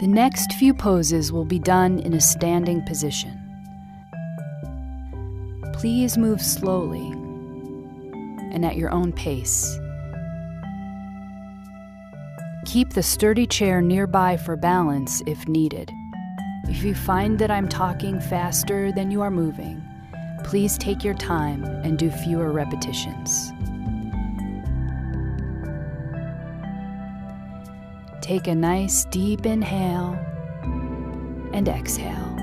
The next few poses will be done in a standing position. Please move slowly and at your own pace. Keep the sturdy chair nearby for balance if needed. If you find that I'm talking faster than you are moving, please take your time and do fewer repetitions. Take a nice deep inhale and exhale.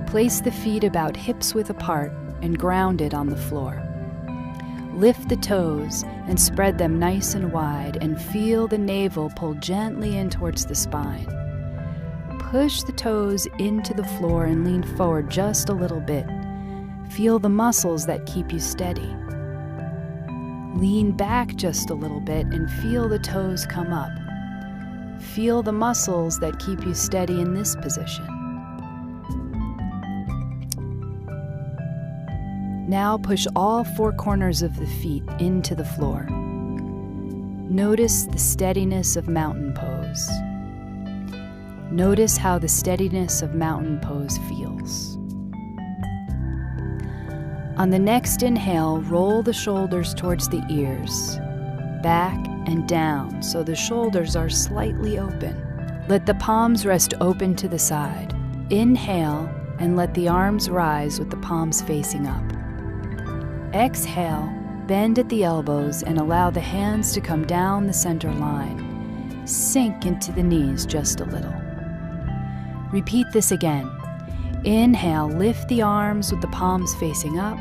Place the feet about hips-width apart and grounded on the floor. Lift the toes and spread them nice and wide, and feel the navel pull gently in towards the spine. Push the toes into the floor and lean forward just a little bit. Feel the muscles that keep you steady. Lean back just a little bit and feel the toes come up. Feel the muscles that keep you steady in this position. Now push all four corners of the feet into the floor. Notice the steadiness of mountain pose. Notice how the steadiness of mountain pose feels. On the next inhale, roll the shoulders towards the ears, back and down so the shoulders are slightly open. Let the palms rest open to the side. Inhale and let the arms rise with the palms facing up. Exhale, bend at the elbows and allow the hands to come down the center line. Sink into the knees just a little. Repeat this again. Inhale, lift the arms with the palms facing up.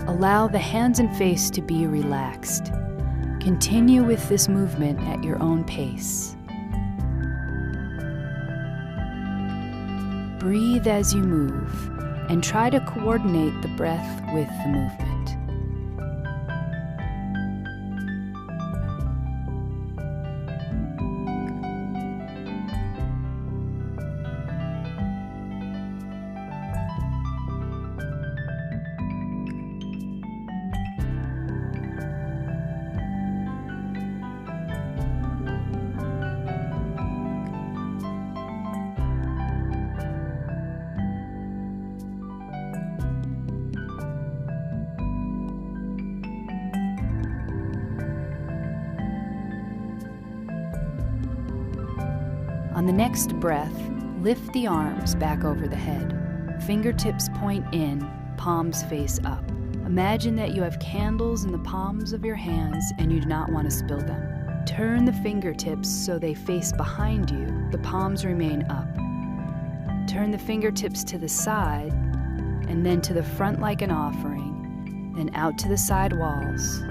Allow the hands and face to be relaxed. Continue with this movement at your own pace. Breathe as you move and try to coordinate the breath with the movement. On the next breath, lift the arms back over the head. Fingertips point in, palms face up. Imagine that you have candles in the palms of your hands and you do not want to spill them. Turn the fingertips so they face behind you. The palms remain up. Turn the fingertips to the side and then to the front like an offering, then out to the side walls.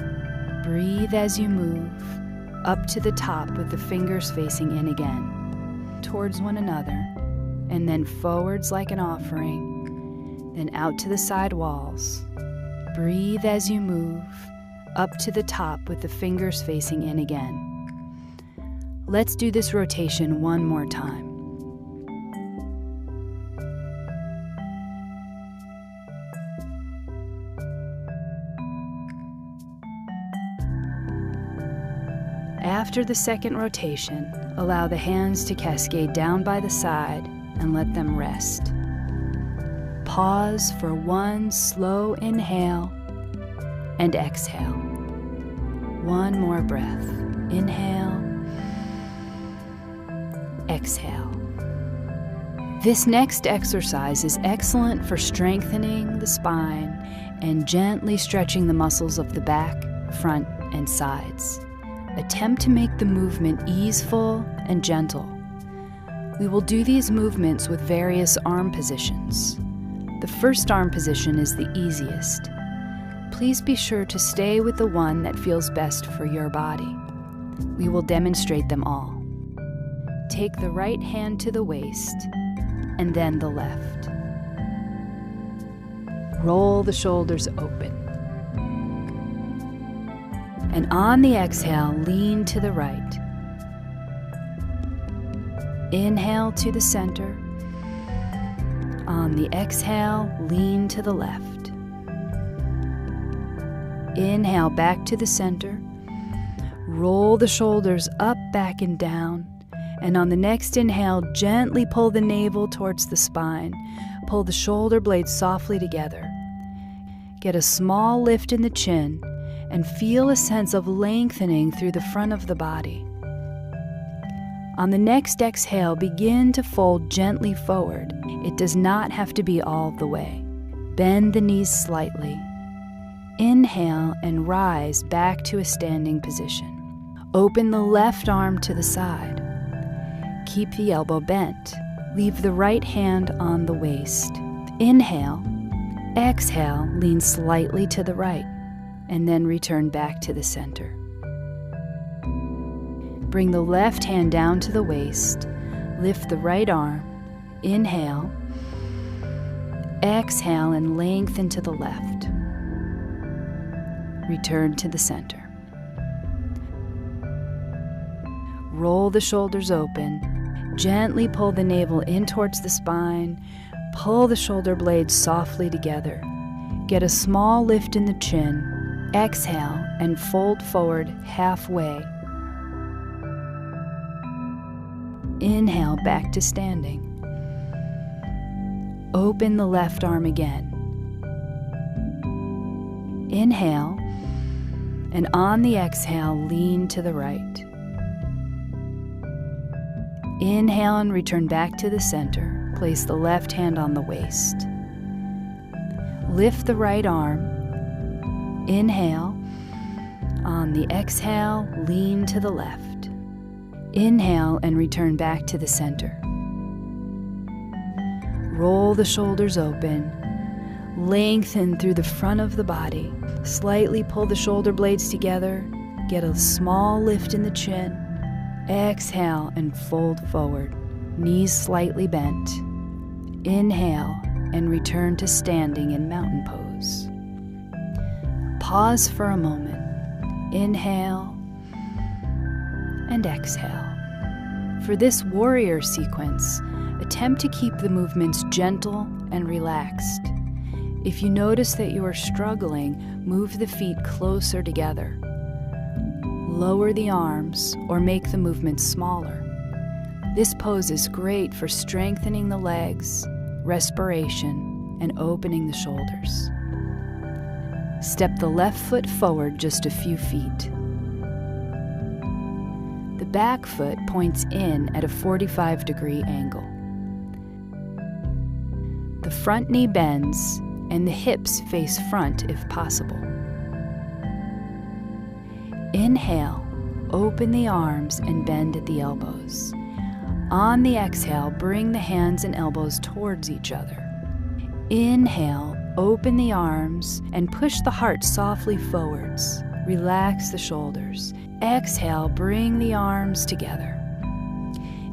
Breathe as you move, up to the top with the fingers facing in again, towards one another, and then forwards like an offering, then out to the side walls. Breathe as you move, up to the top with the fingers facing in again. Let's do this rotation one more time. After the second rotation, allow the hands to cascade down by the side and let them rest. Pause for one slow inhale and exhale. One more breath. Inhale, exhale. This next exercise is excellent for strengthening the spine and gently stretching the muscles of the back, front, and sides. Attempt to make the movement easeful and gentle. We will do these movements with various arm positions. The first arm position is the easiest. Please be sure to stay with the one that feels best for your body. We will demonstrate them all. Take the right hand to the waist and then the left. Roll the shoulders open. And on the exhale, lean to the right. Inhale to the center. On the exhale, lean to the left. Inhale back to the center. Roll the shoulders up, back, and down. And on the next inhale, gently pull the navel towards the spine. Pull the shoulder blades softly together. Get a small lift in the chin and feel a sense of lengthening through the front of the body. On the next exhale, begin to fold gently forward. It does not have to be all the way. Bend the knees slightly. Inhale and rise back to a standing position. Open the left arm to the side. Keep the elbow bent. Leave the right hand on the waist. Inhale. Exhale, lean slightly to the right, and then return back to the center. Bring the left hand down to the waist. Lift the right arm. Inhale. Exhale and lengthen to the left. Return to the center. Roll the shoulders open. Gently pull the navel in towards the spine. Pull the shoulder blades softly together. Get a small lift in the chin. Exhale and fold forward halfway. Inhale back to standing. Open the left arm again. Inhale, and on the exhale, lean to the right. Inhale and return back to the center. Place the left hand on the waist. Lift the right arm. Inhale. On the exhale, lean to the left. Inhale and return back to the center. Roll the shoulders open. Lengthen through the front of the body. Slightly pull the shoulder blades together. Get a small lift in the chin. Exhale and fold forward. Knees slightly bent. Inhale and return to standing in mountain pose. Pause for a moment. Inhale and exhale. For this warrior sequence, attempt to keep the movements gentle and relaxed. If you notice that you are struggling, move the feet closer together. Lower the arms or make the movements smaller. This pose is great for strengthening the legs, respiration, and opening the shoulders. Step the left foot forward just a few feet. The back foot points in at a 45-degree angle. The front knee bends and the hips face front if possible. Inhale, open the arms and bend at the elbows. On the exhale, bring the hands and elbows towards each other. Inhale, open the arms and push the heart softly forwards. Relax the shoulders. Exhale, bring the arms together.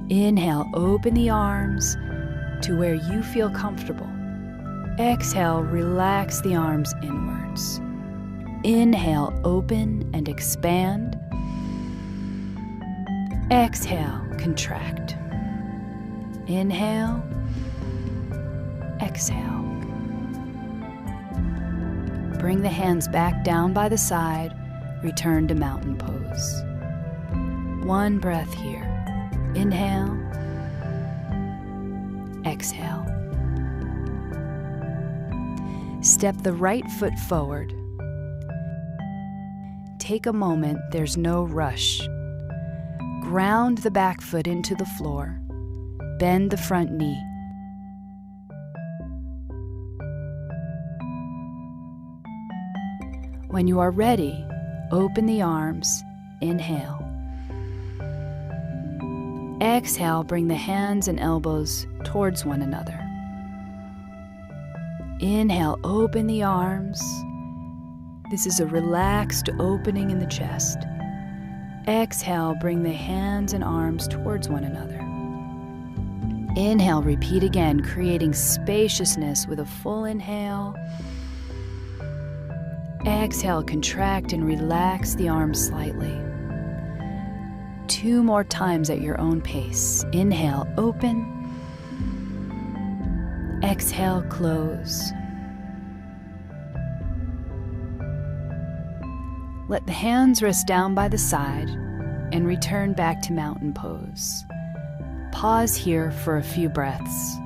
Inhale, open the arms to where you feel comfortable. Exhale, relax the arms inwards. Inhale, open and expand. Exhale, contract. Inhale, exhale. Bring the hands back down by the side, return to mountain pose. One breath here. Inhale, exhale. Step the right foot forward. Take a moment, there's no rush. Ground the back foot into the floor. Bend the front knee. When you are ready, open the arms. Inhale. Exhale, bring the hands and elbows towards one another. Inhale, open the arms. This is a relaxed opening in the chest. Exhale, bring the hands and arms towards one another. Inhale, repeat again, creating spaciousness with a full inhale. Exhale, contract and relax the arms slightly. 2 more times at your own pace. Inhale, open. Exhale, close. Let the hands rest down by the side and return back to mountain pose. Pause here for a few breaths.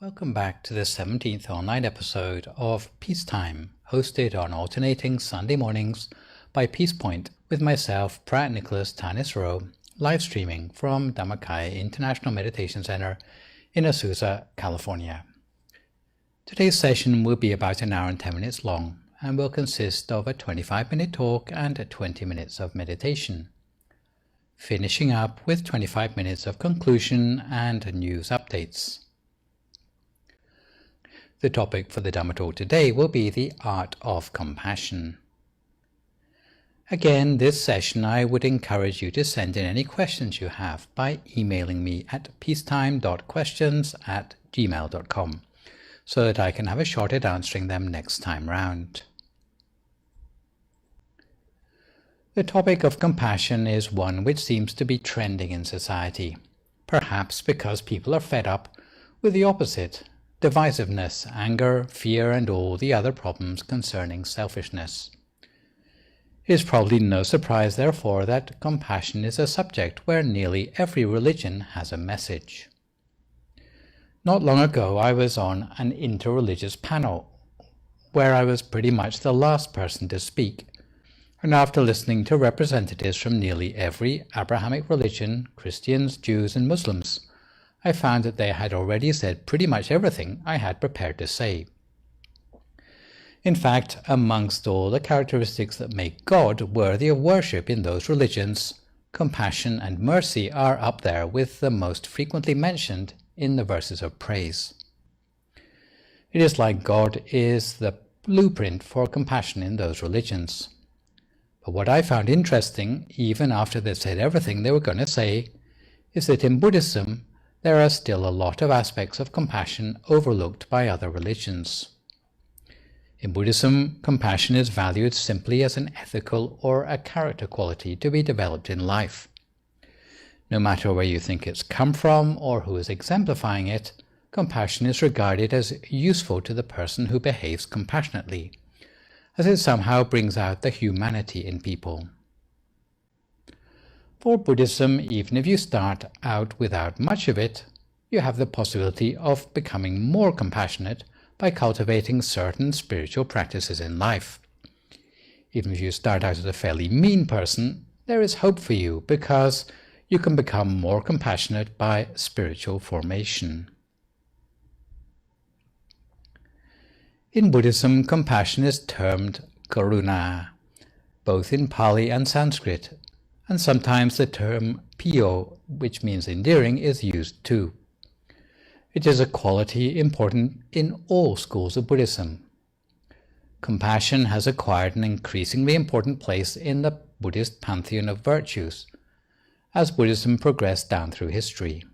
Welcome back to the 17th online episode of Peacetime, hosted on alternating Sunday mornings by Peace Point with myself, Phra Nicholas Thanissaro, live streaming from Dhamma International Meditation Center in Azusa, California. Today's session will be about an hour and 10 minutes long and will consist of a 25-minute talk and 20 minutes of meditation, finishing up with 25 minutes of conclusion and news updates. The topic for the Dhamma talk today will be the art of compassion. Again, this session I would encourage you to send in any questions you have by emailing me at peacetime.questions@gmail.com so that I can have a shot at answering them next time round. The topic of compassion is one which seems to be trending in society, perhaps because people are fed up with the opposite: divisiveness, anger, fear, and all the other problems concerning selfishness. It is probably no surprise, therefore, that compassion is a subject where nearly every religion has a message. Not long ago, I was on an interreligious panel, where I was pretty much the last person to speak, and after listening to representatives from nearly every Abrahamic religion, Christians, Jews, and Muslims, I found that they had already said pretty much everything I had prepared to say. In fact, amongst all the characteristics that make God worthy of worship in those religions, compassion and mercy are up there with the most frequently mentioned in the verses of praise. It is like God is the blueprint for compassion in those religions. But what I found interesting, even after they said everything they were going to say, is that in Buddhism, there are still a lot of aspects of compassion overlooked by other religions. In Buddhism, compassion is valued simply as an ethical or a character quality to be developed in life. No matter where you think it's come from or who is exemplifying it, compassion is regarded as useful to the person who behaves compassionately, as it somehow brings out the humanity in people. For Buddhism, even if you start out without much of it, you have the possibility of becoming more compassionate by cultivating certain spiritual practices in life. Even if you start out as a fairly mean person, there is hope for you because you can become more compassionate by spiritual formation. In Buddhism, compassion is termed karuna, both in Pali and Sanskrit, and sometimes the term piyo, which means endearing, is used too. It is a quality important in all schools of Buddhism. Compassion has acquired an increasingly important place in the Buddhist pantheon of virtues as Buddhism progressed down through history.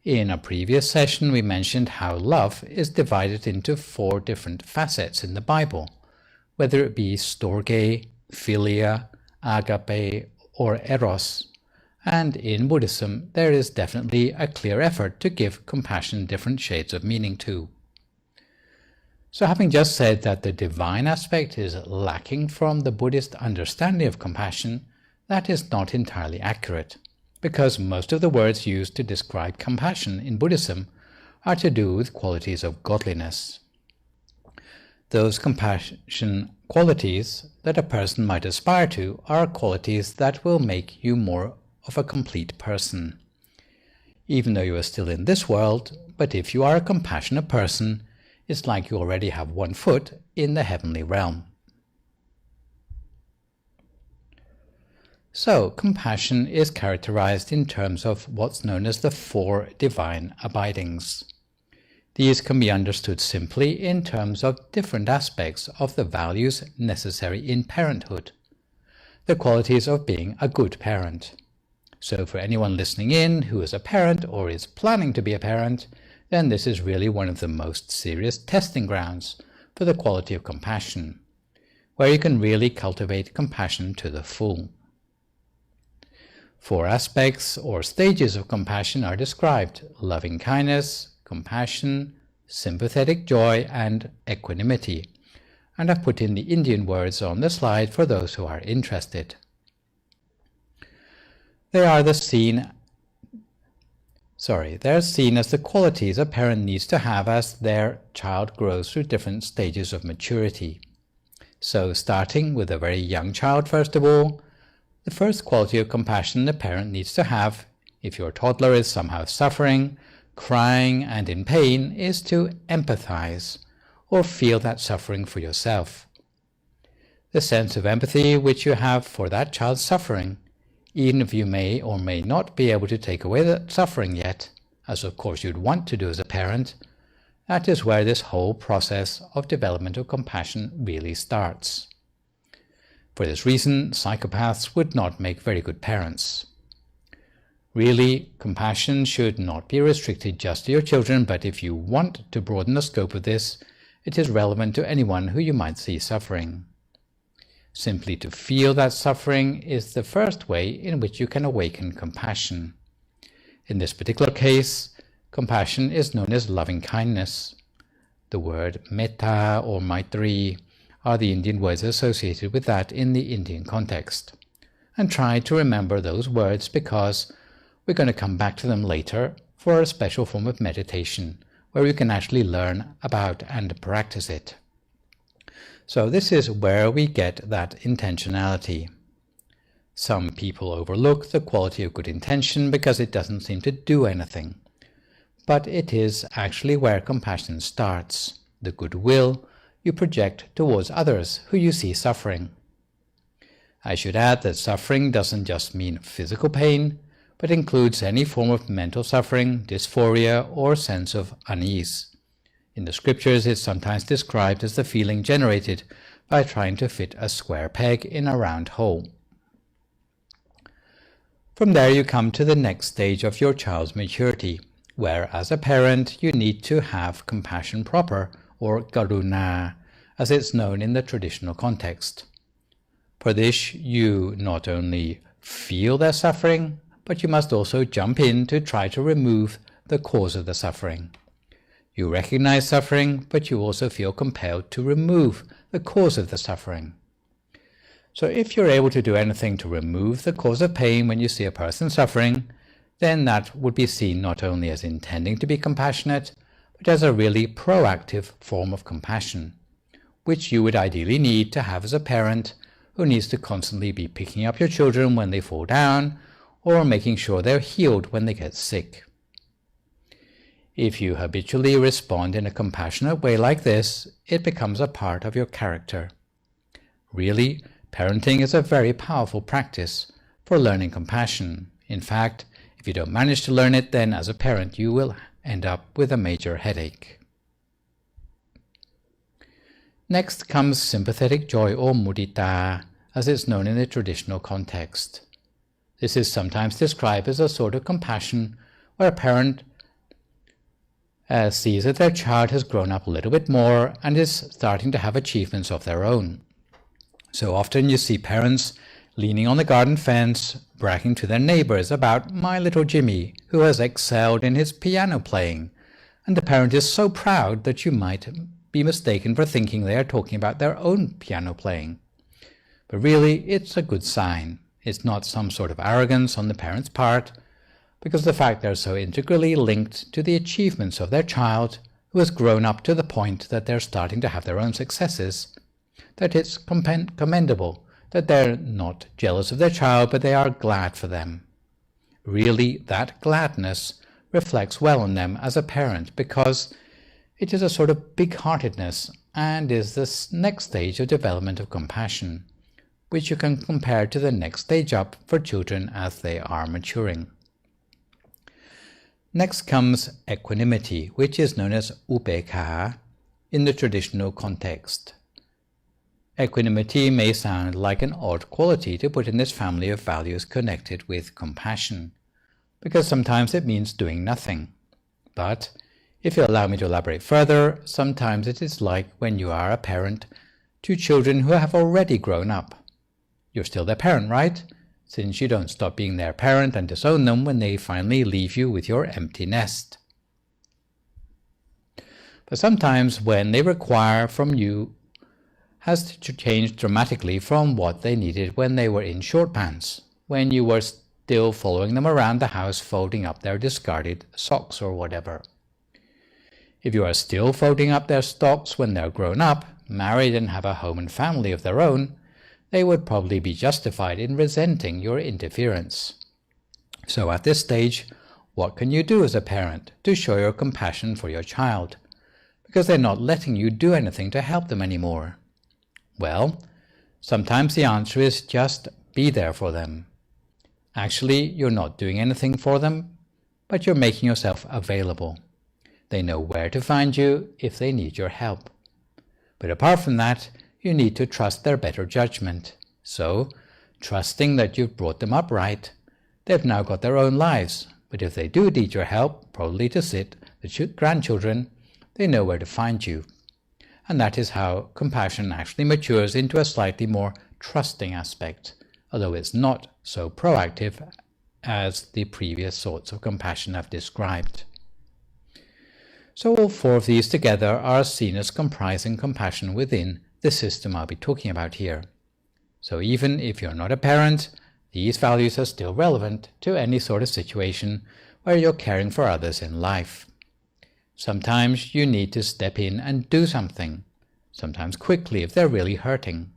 In a previous session, we mentioned how love is divided into 4 different facets in the Bible, whether it be storge, philia, agape, or eros, and in Buddhism there is definitely a clear effort to give compassion different shades of meaning too. So having just said that the divine aspect is lacking from the Buddhist understanding of compassion, that is not entirely accurate, because most of the words used to describe compassion in Buddhism are to do with qualities of godliness. Those compassion qualities that a person might aspire to are qualities that will make you more of a complete person. Even though you are still in this world, but if you are a compassionate person, it's like you already have 1 foot in the heavenly realm. So, compassion is characterized in terms of what's known as the 4 divine abidings. These can be understood simply in terms of different aspects of the values necessary in parenthood, the qualities of being a good parent. So for anyone listening in who is a parent or is planning to be a parent, then this is really one of the most serious testing grounds for the quality of compassion, where you can really cultivate compassion to the full. 4 aspects or stages of compassion are described: loving kindness, compassion, sympathetic joy, and equanimity. And I've put in the Indian words on the slide for those who are interested. They're seen as the qualities a parent needs to have as their child grows through different stages of maturity. So starting with a very young child, first of all, the first quality of compassion the parent needs to have, if your toddler is somehow suffering, crying, and in pain, is to empathize or feel that suffering for yourself. The sense of empathy which you have for that child's suffering, even if you may or may not be able to take away that suffering yet, as of course you'd want to do as a parent, that is where this whole process of development of compassion really starts. For this reason, psychopaths would not make very good parents. Really, compassion should not be restricted just to your children, but if you want to broaden the scope of this, it is relevant to anyone who you might see suffering. Simply to feel that suffering is the first way in which you can awaken compassion. In this particular case, compassion is known as loving kindness. The word metta or maitri are the Indian words associated with that in the Indian context. And try to remember those words because we're going to come back to them later for a special form of meditation where you can actually learn about and practice it. So this is where we get that intentionality. Some people overlook the quality of good intention because it doesn't seem to do anything. But it is actually where compassion starts, the goodwill you project towards others who you see suffering. I should add that suffering doesn't just mean physical pain, but includes any form of mental suffering, dysphoria, or sense of unease. In the scriptures, it's sometimes described as the feeling generated by trying to fit a square peg in a round hole. From there you come to the next stage of your child's maturity, where as a parent you need to have compassion proper, or karuna, as it's known in the traditional context. For this, you not only feel their suffering, but you must also jump in to try to remove the cause of the suffering. You recognize suffering, but you also feel compelled to remove the cause of the suffering. So if you're able to do anything to remove the cause of pain when you see a person suffering, then that would be seen not only as intending to be compassionate, but as a really proactive form of compassion, which you would ideally need to have as a parent who needs to constantly be picking up your children when they fall down, or making sure they're healed when they get sick. If you habitually respond in a compassionate way like this, it becomes a part of your character. Really, parenting is a very powerful practice for learning compassion. In fact, if you don't manage to learn it, then as a parent you will end up with a major headache. Next comes sympathetic joy or mudita, as it's known in the traditional context. This is sometimes described as a sort of compassion where a parent sees that their child has grown up a little bit more and is starting to have achievements of their own. So often you see parents leaning on the garden fence, bragging to their neighbors about my little Jimmy, who has excelled in his piano playing, and the parent is so proud that you might be mistaken for thinking they are talking about their own piano playing. But really, it's a good sign. It's not some sort of arrogance on the parent's part, because the fact they're so integrally linked to the achievements of their child, who has grown up to the point that they're starting to have their own successes, that it's commendable, that they're not jealous of their child, but they are glad for them. Really, that gladness reflects well on them as a parent, because it is a sort of big-heartedness and is this next stage of development of compassion, which you can compare to the next stage up for children as they are maturing. Next comes equanimity, which is known as upekha in the traditional context. Equanimity may sound like an odd quality to put in this family of values connected with compassion, because sometimes it means doing nothing. But if you allow me to elaborate further, sometimes it is like when you are a parent to children who have already grown up. You're still their parent, right? since you don't stop being their parent and disown them when they finally leave you with your empty nest. But sometimes when they require from you has to change dramatically from what they needed when they were in short pants, when you were still following them around the house folding up their discarded socks or whatever. If you are still folding up their socks when they're grown up, married and have a home and family of their own, they would probably be justified in resenting your interference. So at this stage, what can you do as a parent to show your compassion for your child? Because they're not letting you do anything to help them anymore. Well, sometimes the answer is just be there for them. Actually, you're not doing anything for them, but you're making yourself available. They know where to find you if they need your help. But apart from that, you need to trust their better judgment. So, trusting that you've brought them up right, they've now got their own lives, but if they do need your help, probably to sit the grandchildren, they know where to find you. And that is how compassion actually matures into a slightly more trusting aspect, although it's not so proactive as the previous sorts of compassion I've described. So all four of these together are seen as comprising compassion within the system I'll be talking about here. So even if you're not a parent, these values are still relevant to any sort of situation where you're caring for others in life. Sometimes you need to step in and do something, sometimes quickly if they're really hurting.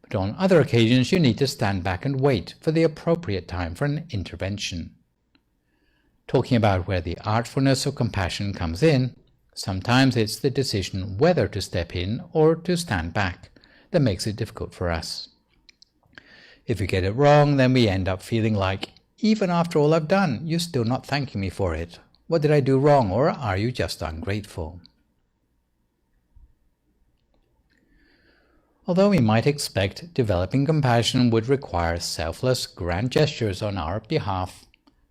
But on other occasions you need to stand back and wait for the appropriate time for an intervention. Talking about where the artfulness of compassion comes in, sometimes it's the decision whether to step in or to stand back that makes it difficult for us. If we get it wrong, then we end up feeling like, even after all I've done, you're still not thanking me for it. What did I do wrong, or are you just ungrateful? Although we might expect developing compassion would require selfless, grand gestures on our behalf,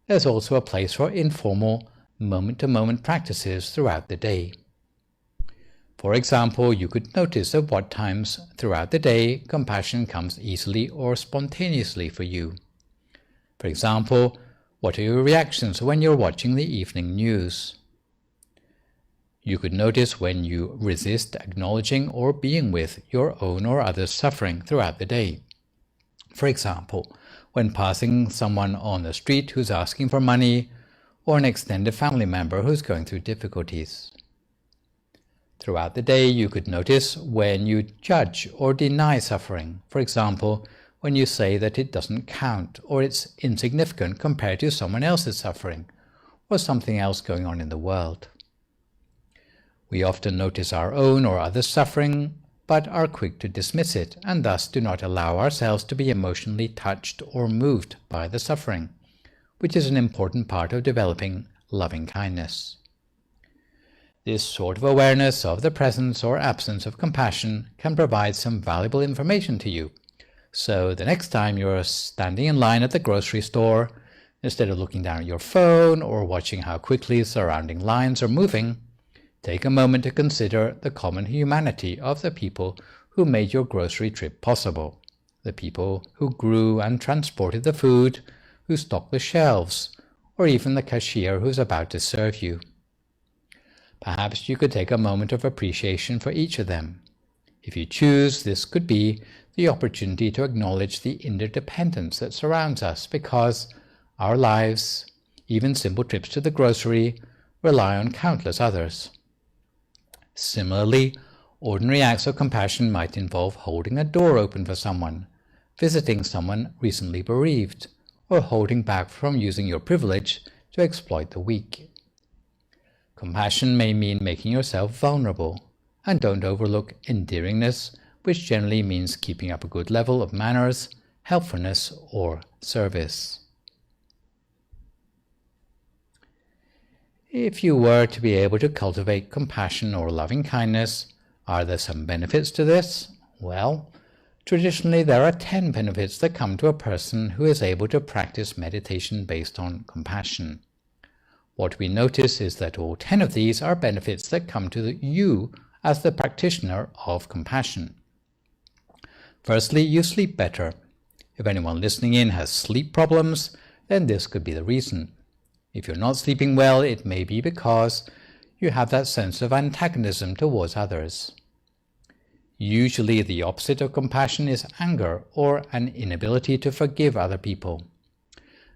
there's also a place for informal, moment-to-moment practices throughout the day. For example, you could notice at what times throughout the day compassion comes easily or spontaneously for you. For example, what are your reactions when you're watching the evening news? You could notice when you resist acknowledging or being with your own or others' suffering throughout the day. For example, when passing someone on the street who's asking for money, or an extended family member who's going through difficulties. Throughout the day, you could notice when you judge or deny suffering. For example, when you say that it doesn't count or it's insignificant compared to someone else's suffering or something else going on in the world. We often notice our own or others' suffering, but are quick to dismiss it and thus do not allow ourselves to be emotionally touched or moved by the suffering, which is an important part of developing loving kindness. This sort of awareness of the presence or absence of compassion can provide some valuable information to you. So the next time you're standing in line at the grocery store, instead of looking down at your phone or watching how quickly surrounding lines are moving, take a moment to consider the common humanity of the people who made your grocery trip possible, the people who grew and transported the food, who stocked the shelves, or even the cashier who's about to serve you. Perhaps you could take a moment of appreciation for each of them. If you choose, this could be the opportunity to acknowledge the interdependence that surrounds us, because our lives, even simple trips to the grocery, rely on countless others. Similarly, ordinary acts of compassion might involve holding a door open for someone, visiting someone recently bereaved, or holding back from using your privilege to exploit the weak. Compassion may mean making yourself vulnerable, and don't overlook endearingness, which generally means keeping up a good level of manners, helpfulness, or service. If you were to be able to cultivate compassion or loving kindness, are there some benefits to this? Well, traditionally there are 10 benefits that come to a person who is able to practice meditation based on compassion. What we notice is that all 10 of these are benefits that come to you as the practitioner of compassion. Firstly, you sleep better. If anyone listening in has sleep problems, then this could be the reason. If you're not sleeping well, it may be because you have that sense of antagonism towards others. Usually the opposite of compassion is anger or an inability to forgive other people.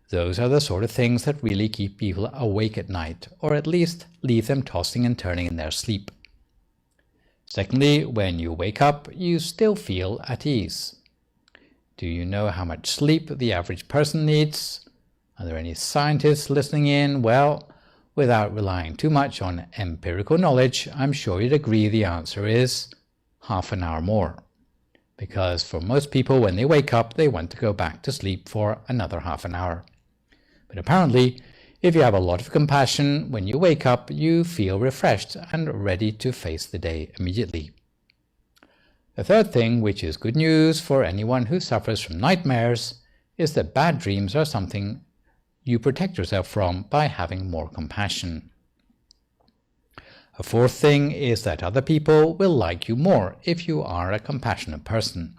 Those are the sort of things that really keep people awake at night, or at least leave them tossing and turning in their sleep. Secondly, when you wake up, you still feel at ease. Do you know how much sleep the average person needs? Are there any scientists listening in? Well, without relying too much on empirical knowledge, I'm sure you'd agree the answer is half an hour more. Because for most people, when they wake up, they want to go back to sleep for another half an hour. But apparently, if you have a lot of compassion, when you wake up, you feel refreshed and ready to face the day immediately. The third thing, which is good news for anyone who suffers from nightmares, is that bad dreams are something you protect yourself from by having more compassion. A fourth thing is that other people will like you more if you are a compassionate person.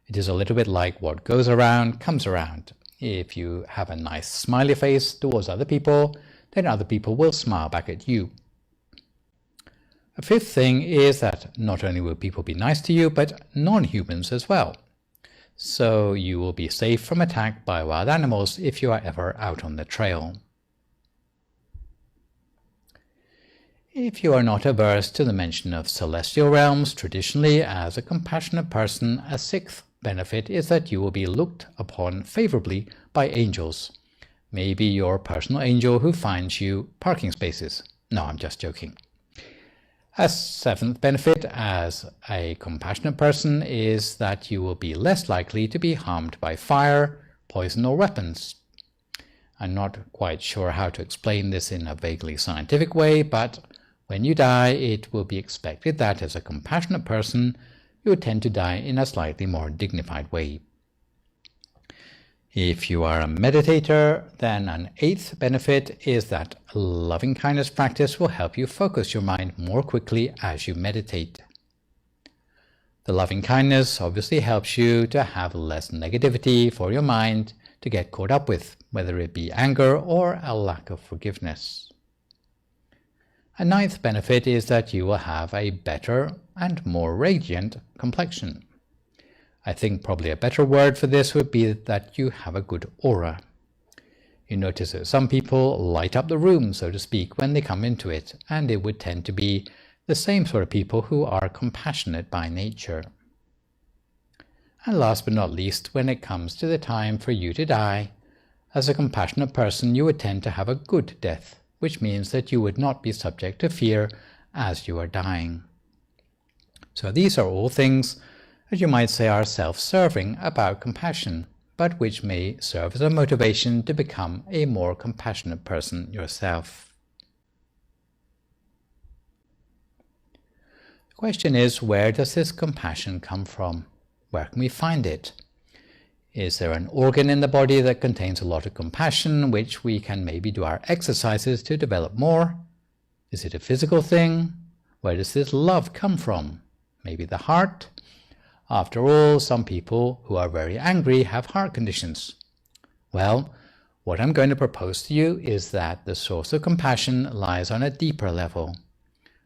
It is a little bit like what goes around comes around. If you have a nice smiley face towards other people, then other people will smile back at you. A fifth thing is that not only will people be nice to you, but non-humans as well. So you will be safe from attack by wild animals if you are ever out on the trail. If you are not averse to the mention of celestial realms, traditionally, as a compassionate person, a sixth benefit is that you will be looked upon favorably by angels. Maybe your personal angel who finds you parking spaces. No, I'm just joking. A seventh benefit as a compassionate person is that you will be less likely to be harmed by fire, poison, or weapons. I'm not quite sure how to explain this in a vaguely scientific way, but when you die, it will be expected that as a compassionate person, you would tend to die in a slightly more dignified way. If you are a meditator, then an eighth benefit is that loving kindness practice will help you focus your mind more quickly as you meditate. The loving kindness obviously helps you to have less negativity for your mind to get caught up with, whether it be anger or a lack of forgiveness. A ninth benefit is that you will have a better and more radiant complexion. I think probably a better word for this would be that you have a good aura. You notice that some people light up the room, so to speak, when they come into it, and it would tend to be the same sort of people who are compassionate by nature. And last but not least, when it comes to the time for you to die, as a compassionate person you would tend to have a good death, which means that you would not be subject to fear as you are dying. So these are all things that you might say are self-serving about compassion, but which may serve as a motivation to become a more compassionate person yourself. The question is, where does this compassion come from? Where can we find it? Is there an organ in the body that contains a lot of compassion, which we can maybe do our exercises to develop more? Is it a physical thing? Where does this love come from? Maybe the heart? After all, some people who are very angry have heart conditions. Well, what I'm going to propose to you is that the source of compassion lies on a deeper level.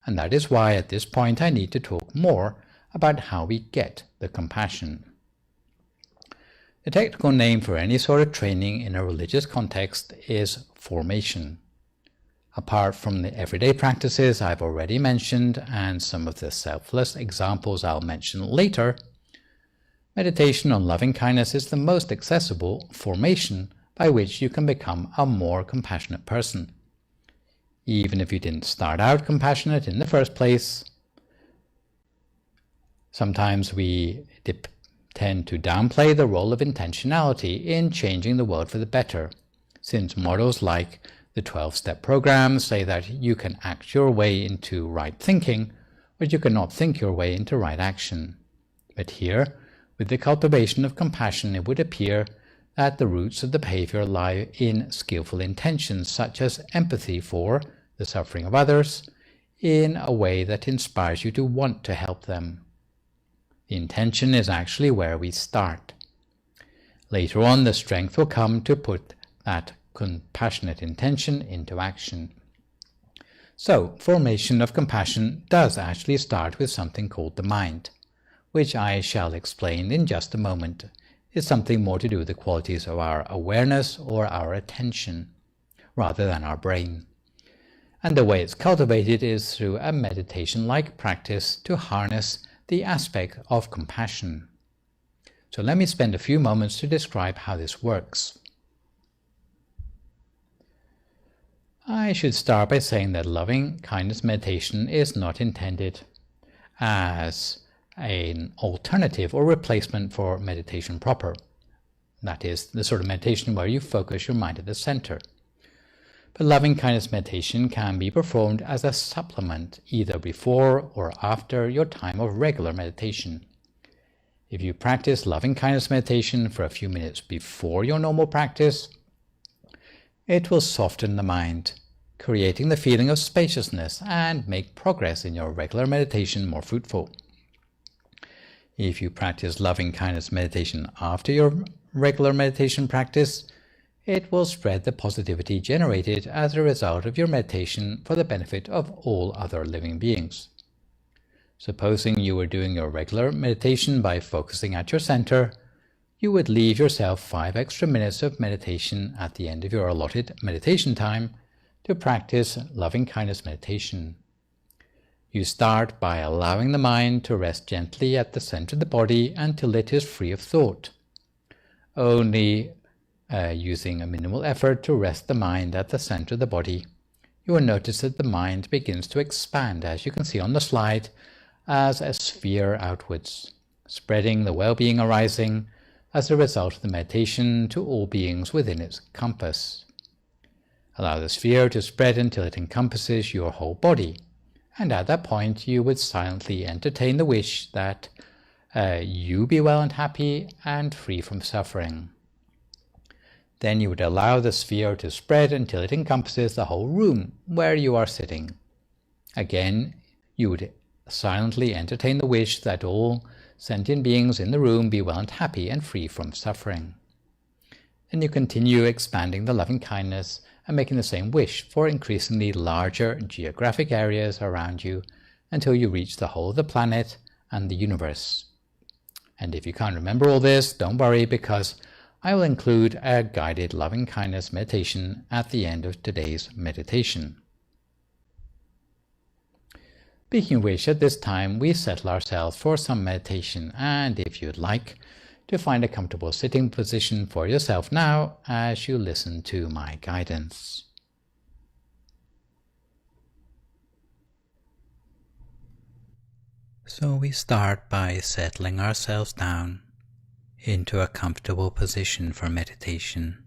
And that is why at this point I need to talk more about how we get the compassion. The technical name for any sort of training in a religious context is formation. Apart from the everyday practices I've already mentioned and some of the selfless examples I'll mention later, meditation on loving kindness is the most accessible formation by which you can become a more compassionate person. Even if you didn't start out compassionate in the first place, sometimes we tend to downplay the role of intentionality in changing the world for the better, since models like the 12-step program say that you can act your way into right thinking, but you cannot think your way into right action. But here, with the cultivation of compassion, it would appear that the roots of the behavior lie in skillful intentions such as empathy for the suffering of others in a way that inspires you to want to help them. The intention is actually where we start. Later on, the strength will come to put that compassionate intention into action. So, formation of compassion does actually start with something called the mind, which I shall explain in just a moment. It's something more to do with the qualities of our awareness or our attention, rather than our brain. And the way it's cultivated is through a meditation-like practice to harness the aspect of compassion. So let me spend a few moments to describe how this works. I should start by saying that loving kindness meditation is not intended as an alternative or replacement for meditation proper. That is, the sort of meditation where you focus your mind at the center. But loving kindness meditation can be performed as a supplement either before or after your time of regular meditation. If you practice loving kindness meditation for a few minutes before your normal practice, it will soften the mind, creating the feeling of spaciousness and make progress in your regular meditation more fruitful. If you practice loving kindness meditation after your regular meditation practice, it will spread the positivity generated as a result of your meditation for the benefit of all other living beings. Supposing you were doing your regular meditation by focusing at your center, you would leave yourself 5 extra minutes of meditation at the end of your allotted meditation time to practice loving kindness meditation. You start by allowing the mind to rest gently at the center of the body until it is free of thought. Only using a minimal effort to rest the mind at the center of the body, you will notice that the mind begins to expand, as you can see on the slide, as a sphere outwards, spreading the well-being arising as a result of the meditation to all beings within its compass. Allow the sphere to spread until it encompasses your whole body, and at that point you would silently entertain the wish that you be well and happy and free from suffering. Then you would allow the sphere to spread until it encompasses the whole room where you are sitting. Again, you would silently entertain the wish that all sentient beings in the room be well and happy and free from suffering. Then you continue expanding the loving kindness and making the same wish for increasingly larger geographic areas around you until you reach the whole of the planet and the universe. And if you can't remember all this, don't worry, because I will include a guided loving kindness meditation at the end of today's meditation. Speaking of which, at this time we settle ourselves for some meditation, and if you'd like to find a comfortable sitting position for yourself now as you listen to my guidance. So we start by settling ourselves down into a comfortable position for meditation,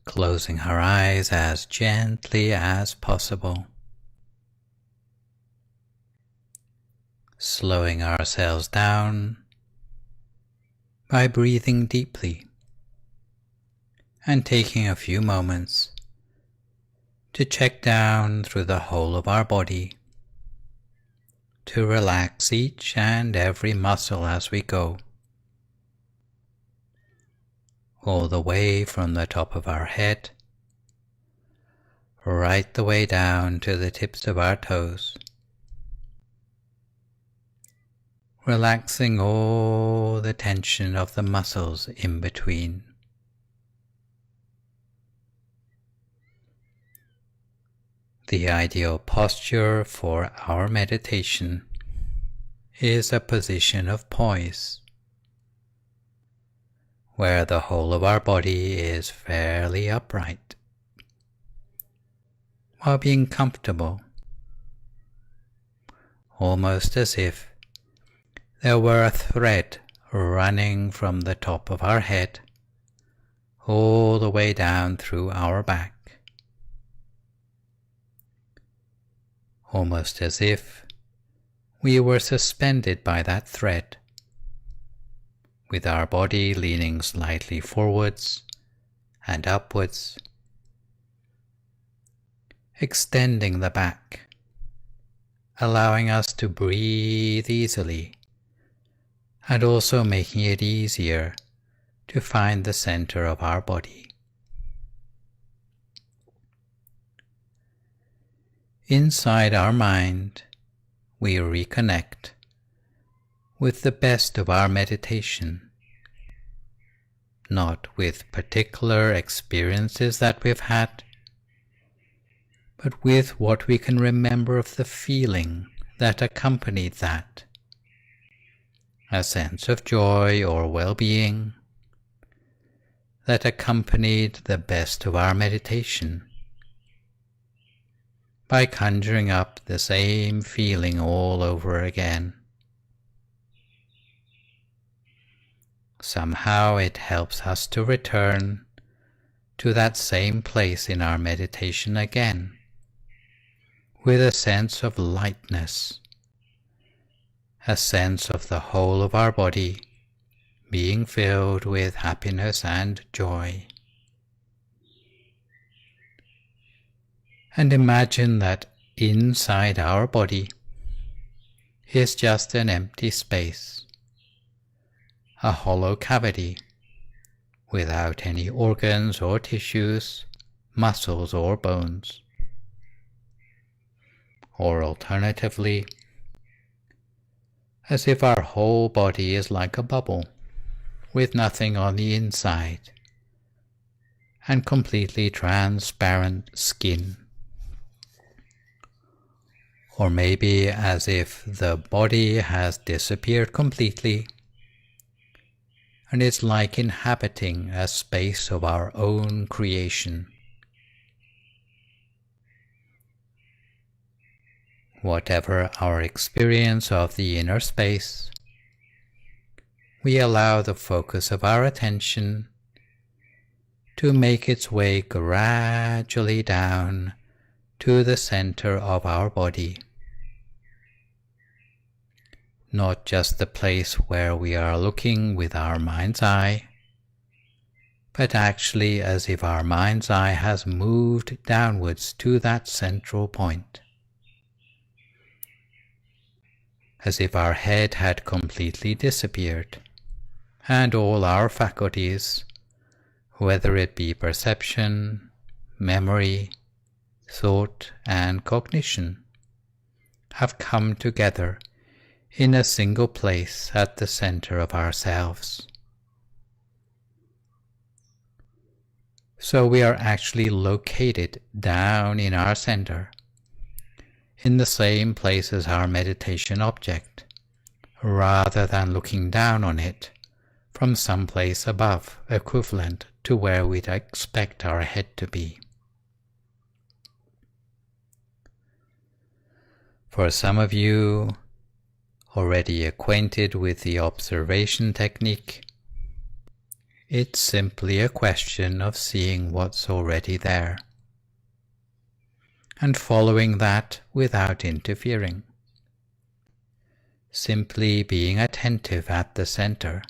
closing our eyes as gently as possible, slowing ourselves down by breathing deeply and taking a few moments to check down through the whole of our body, to relax each and every muscle as we go, all the way from the top of our head, right the way down to the tips of our toes, relaxing all the tension of the muscles in between. The ideal posture for our meditation is a position of poise, where the whole of our body is fairly upright, while being comfortable, almost as if there were a thread running from the top of our head all the way down through our back, almost as if we were suspended by that thread, with our body leaning slightly forwards and upwards, extending the back, allowing us to breathe easily and also making it easier to find the center of our body. Inside our mind, we reconnect with the best of our meditation, not with particular experiences that we've had, but with what we can remember of the feeling that accompanied that. A sense of joy or well-being that accompanied the best of our meditation, by conjuring up the same feeling all over again. Somehow it helps us to return to that same place in our meditation again, with a sense of lightness, a sense of the whole of our body being filled with happiness and joy. And imagine that inside our body is just an empty space, a hollow cavity, without any organs or tissues, muscles or bones. Or alternatively, as if our whole body is like a bubble, with nothing on the inside, and completely transparent skin. Or maybe as if the body has disappeared completely, and is like inhabiting a space of our own creation. Whatever our experience of the inner space, we allow the focus of our attention to make its way gradually down to the center of our body. Not just the place where we are looking with our mind's eye, but actually as if our mind's eye has moved downwards to that central point. As if our head had completely disappeared, and all our faculties, whether it be perception, memory, thought, and cognition, have come together in a single place at the center of ourselves. So we are actually located down in our center, in the same place as our meditation object, rather than looking down on it from some place above, equivalent to where we'd expect our head to be. For some of you already acquainted with the observation technique, it's simply a question of seeing what's already there, and following that without interfering, simply being attentive at the center.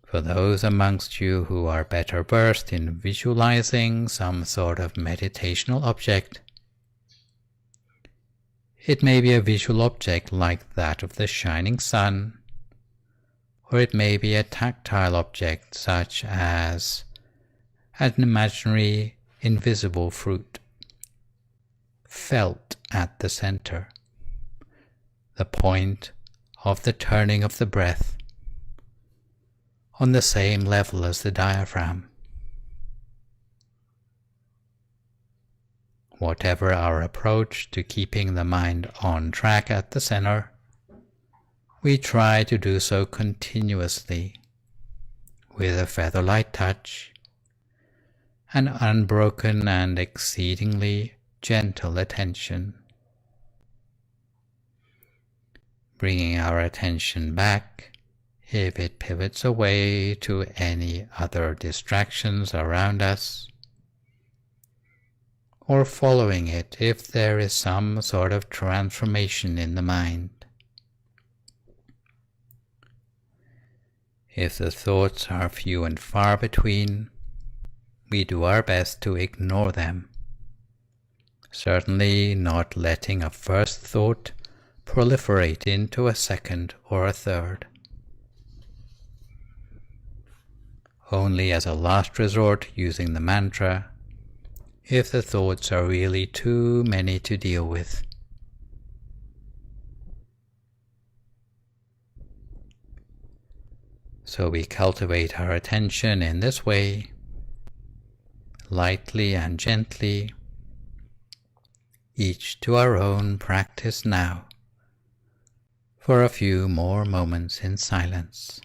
For those amongst you who are better versed in visualizing some sort of meditational object, it may be a visual object like that of the shining sun, or it may be a tactile object such as an imaginary invisible fruit, felt at the center, the point of the turning of the breath, on the same level as the diaphragm. Whatever our approach to keeping the mind on track at the center, we try to do so continuously, with a feather-light touch, an unbroken and exceedingly gentle attention. Bringing our attention back, if it pivots away to any other distractions around us, or following it if there is some sort of transformation in the mind. If the thoughts are few and far between, we do our best to ignore them, certainly not letting a first thought proliferate into a second or a third. Only as a last resort using the mantra if the thoughts are really too many to deal with. So we cultivate our attention in this way, lightly and gently, each to our own practice now, for a few more moments in silence.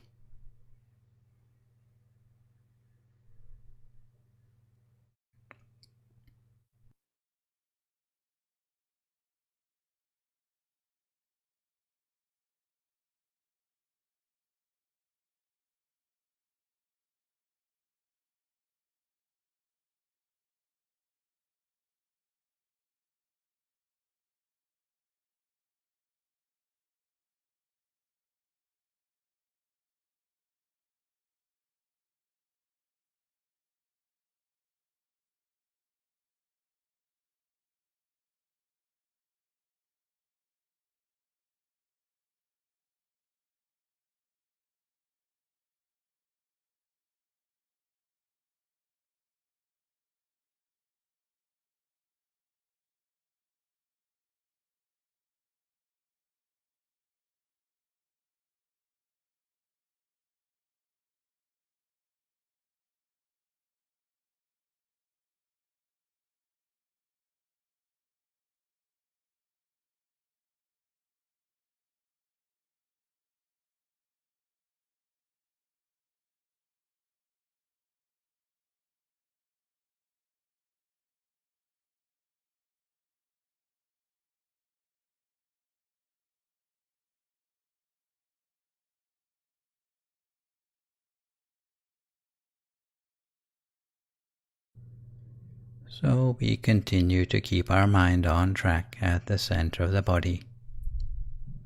So we continue to keep our mind on track at the center of the body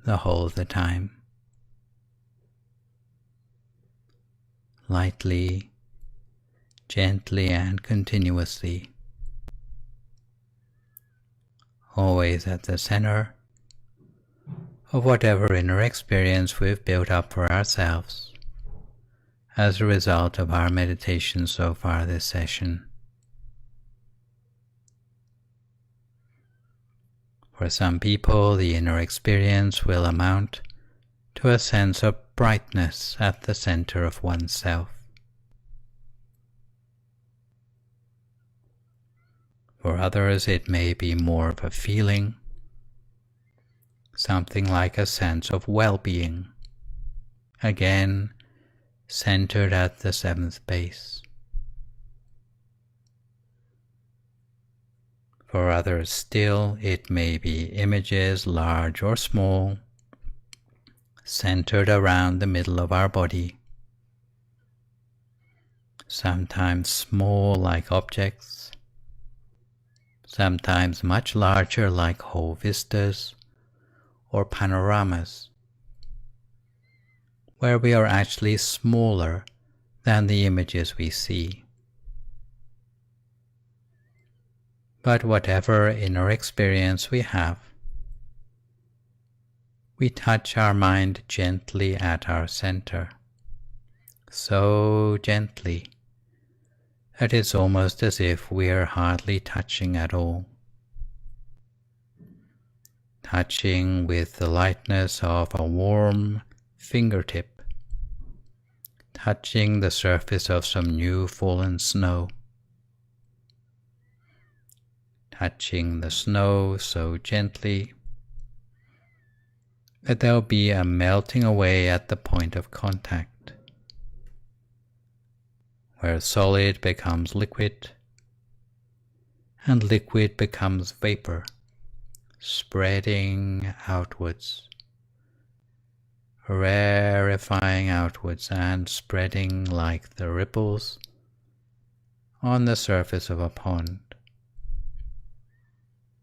the whole of the time. Lightly, gently and continuously. Always at the center of whatever inner experience we've built up for ourselves as a result of our meditation so far this session. For some people, the inner experience will amount to a sense of brightness at the center of oneself. For others, it may be more of a feeling, something like a sense of well-being, again centered at the seventh base. For others still, it may be images, large or small, centered around the middle of our body. Sometimes small like objects, sometimes much larger like whole vistas or panoramas, where we are actually smaller than the images we see. But whatever inner experience we have, we touch our mind gently at our center, so gently that it's almost as if we are hardly touching at all. Touching with the lightness of a warm fingertip, touching the surface of some new fallen snow. Touching the snow so gently that there will be a melting away at the point of contact, where solid becomes liquid and liquid becomes vapor, spreading outwards, rarefying outwards and spreading like the ripples on the surface of a pond,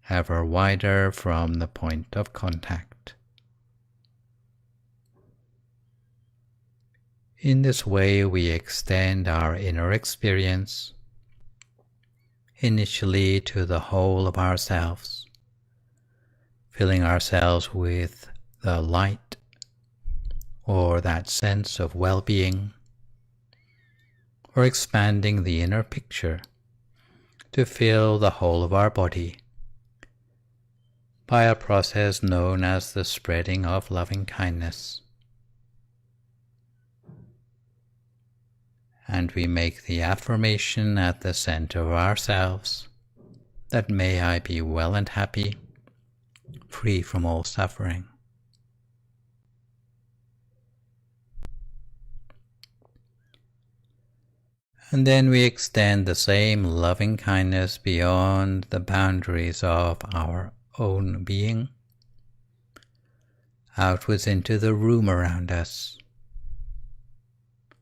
ever wider from the point of contact. In this way, we extend our inner experience initially to the whole of ourselves, filling ourselves with the light or that sense of well-being, or expanding the inner picture to fill the whole of our body by a process known as the spreading of loving kindness. And we make the affirmation at the center of ourselves that may I be well and happy, free from all suffering. And then we extend the same loving kindness beyond the boundaries of our own being, outwards into the room around us,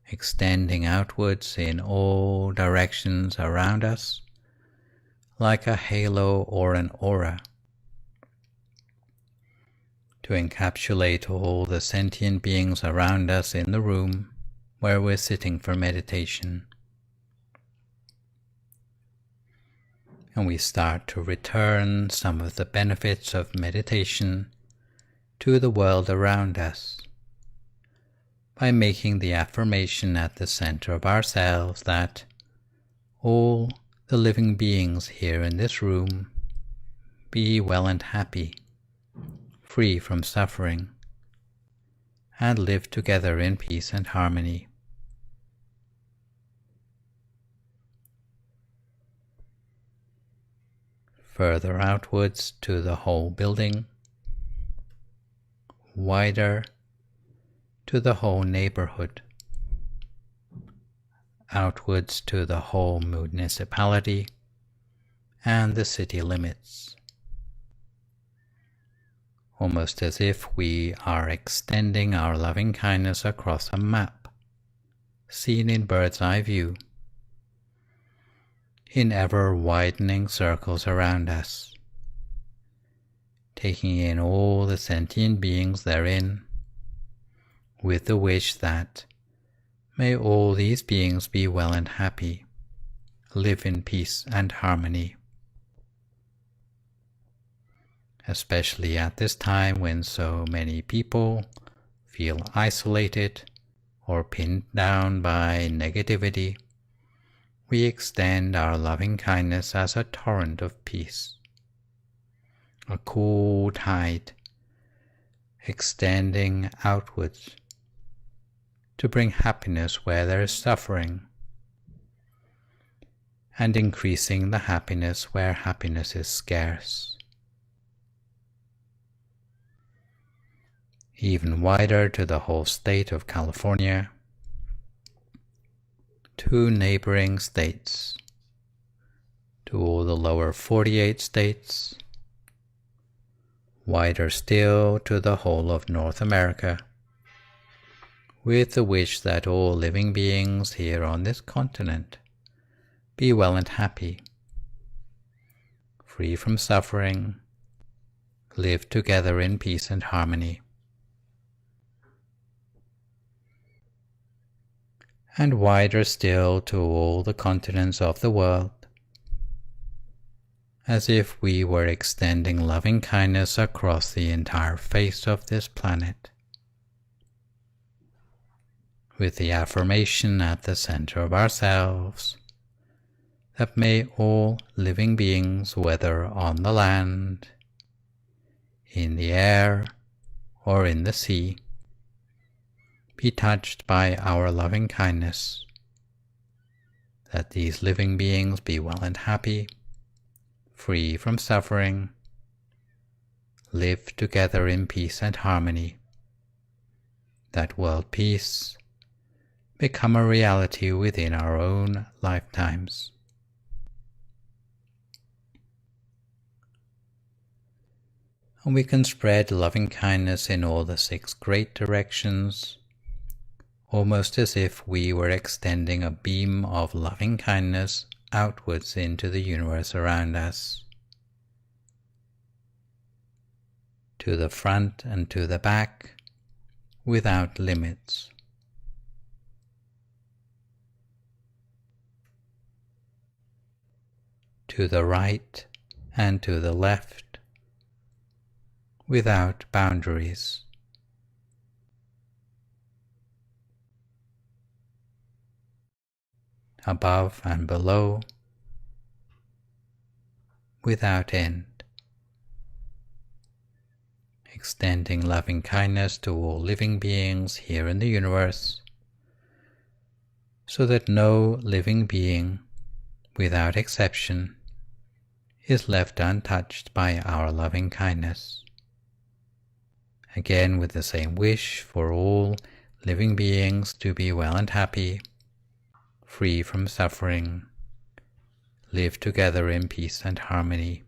extending outwards in all directions around us, like a halo or an aura, to encapsulate all the sentient beings around us in the room where we're sitting for meditation. And we start to return some of the benefits of meditation to the world around us by making the affirmation at the center of ourselves that all the living beings here in this room be well and happy, free from suffering, and live together in peace and harmony. Further outwards to the whole building, wider to the whole neighborhood, outwards to the whole municipality and the city limits, almost as if we are extending our loving kindness across a map, seen in bird's eye view, in ever-widening circles around us, taking in all the sentient beings therein, with the wish that may all these beings be well and happy, live in peace and harmony. Especially at this time when so many people feel isolated or pinned down by negativity, we extend our loving kindness as a torrent of peace, a cool tide extending outwards to bring happiness where there is suffering, and increasing the happiness where happiness is scarce. Even wider to the whole state of California, to neighboring states, to all the lower 48 states, wider still to the whole of North America, with the wish that all living beings here on this continent be well and happy, free from suffering, live together in peace and harmony. And wider still to all the continents of the world, as if we were extending loving kindness across the entire face of this planet, with the affirmation at the center of ourselves that may all living beings, whether on the land, in the air, or in the sea, be touched by our loving kindness, that these living beings be well and happy, free from suffering, live together in peace and harmony, that world peace become a reality within our own lifetimes. And we can spread loving kindness in all the 6 great directions, almost as if we were extending a beam of loving kindness outwards into the universe around us, to the front and to the back, without limits. To the right and to the left, without boundaries. Above and below, without end. Extending loving kindness to all living beings here in the universe, so that no living being, without exception, is left untouched by our loving kindness. Again, with the same wish for all living beings to be well and happy, free from suffering, live together in peace and harmony.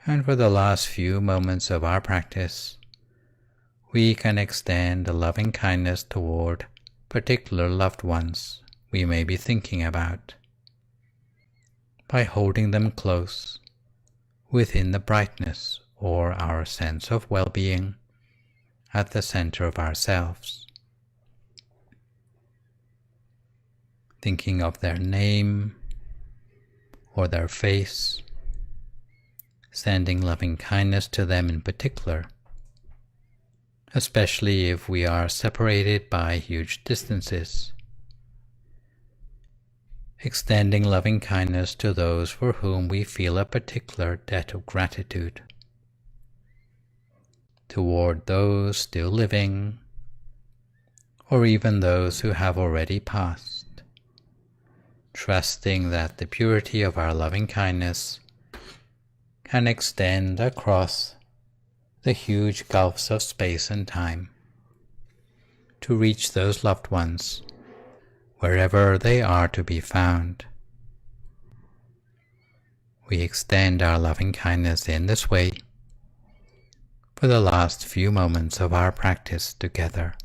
And for the last few moments of our practice, we can extend a loving kindness toward particular loved ones we may be thinking about, by holding them close within the brightness or our sense of well-being at the center of ourselves. Thinking of their name or their face, sending loving kindness to them in particular, especially if we are separated by huge distances. Extending loving kindness to those for whom we feel a particular debt of gratitude, toward those still living, or even those who have already passed, trusting that the purity of our loving kindness can extend across the huge gulfs of space and time to reach those loved ones wherever they are to be found. We extend our loving kindness in this way for the last few moments of our practice together.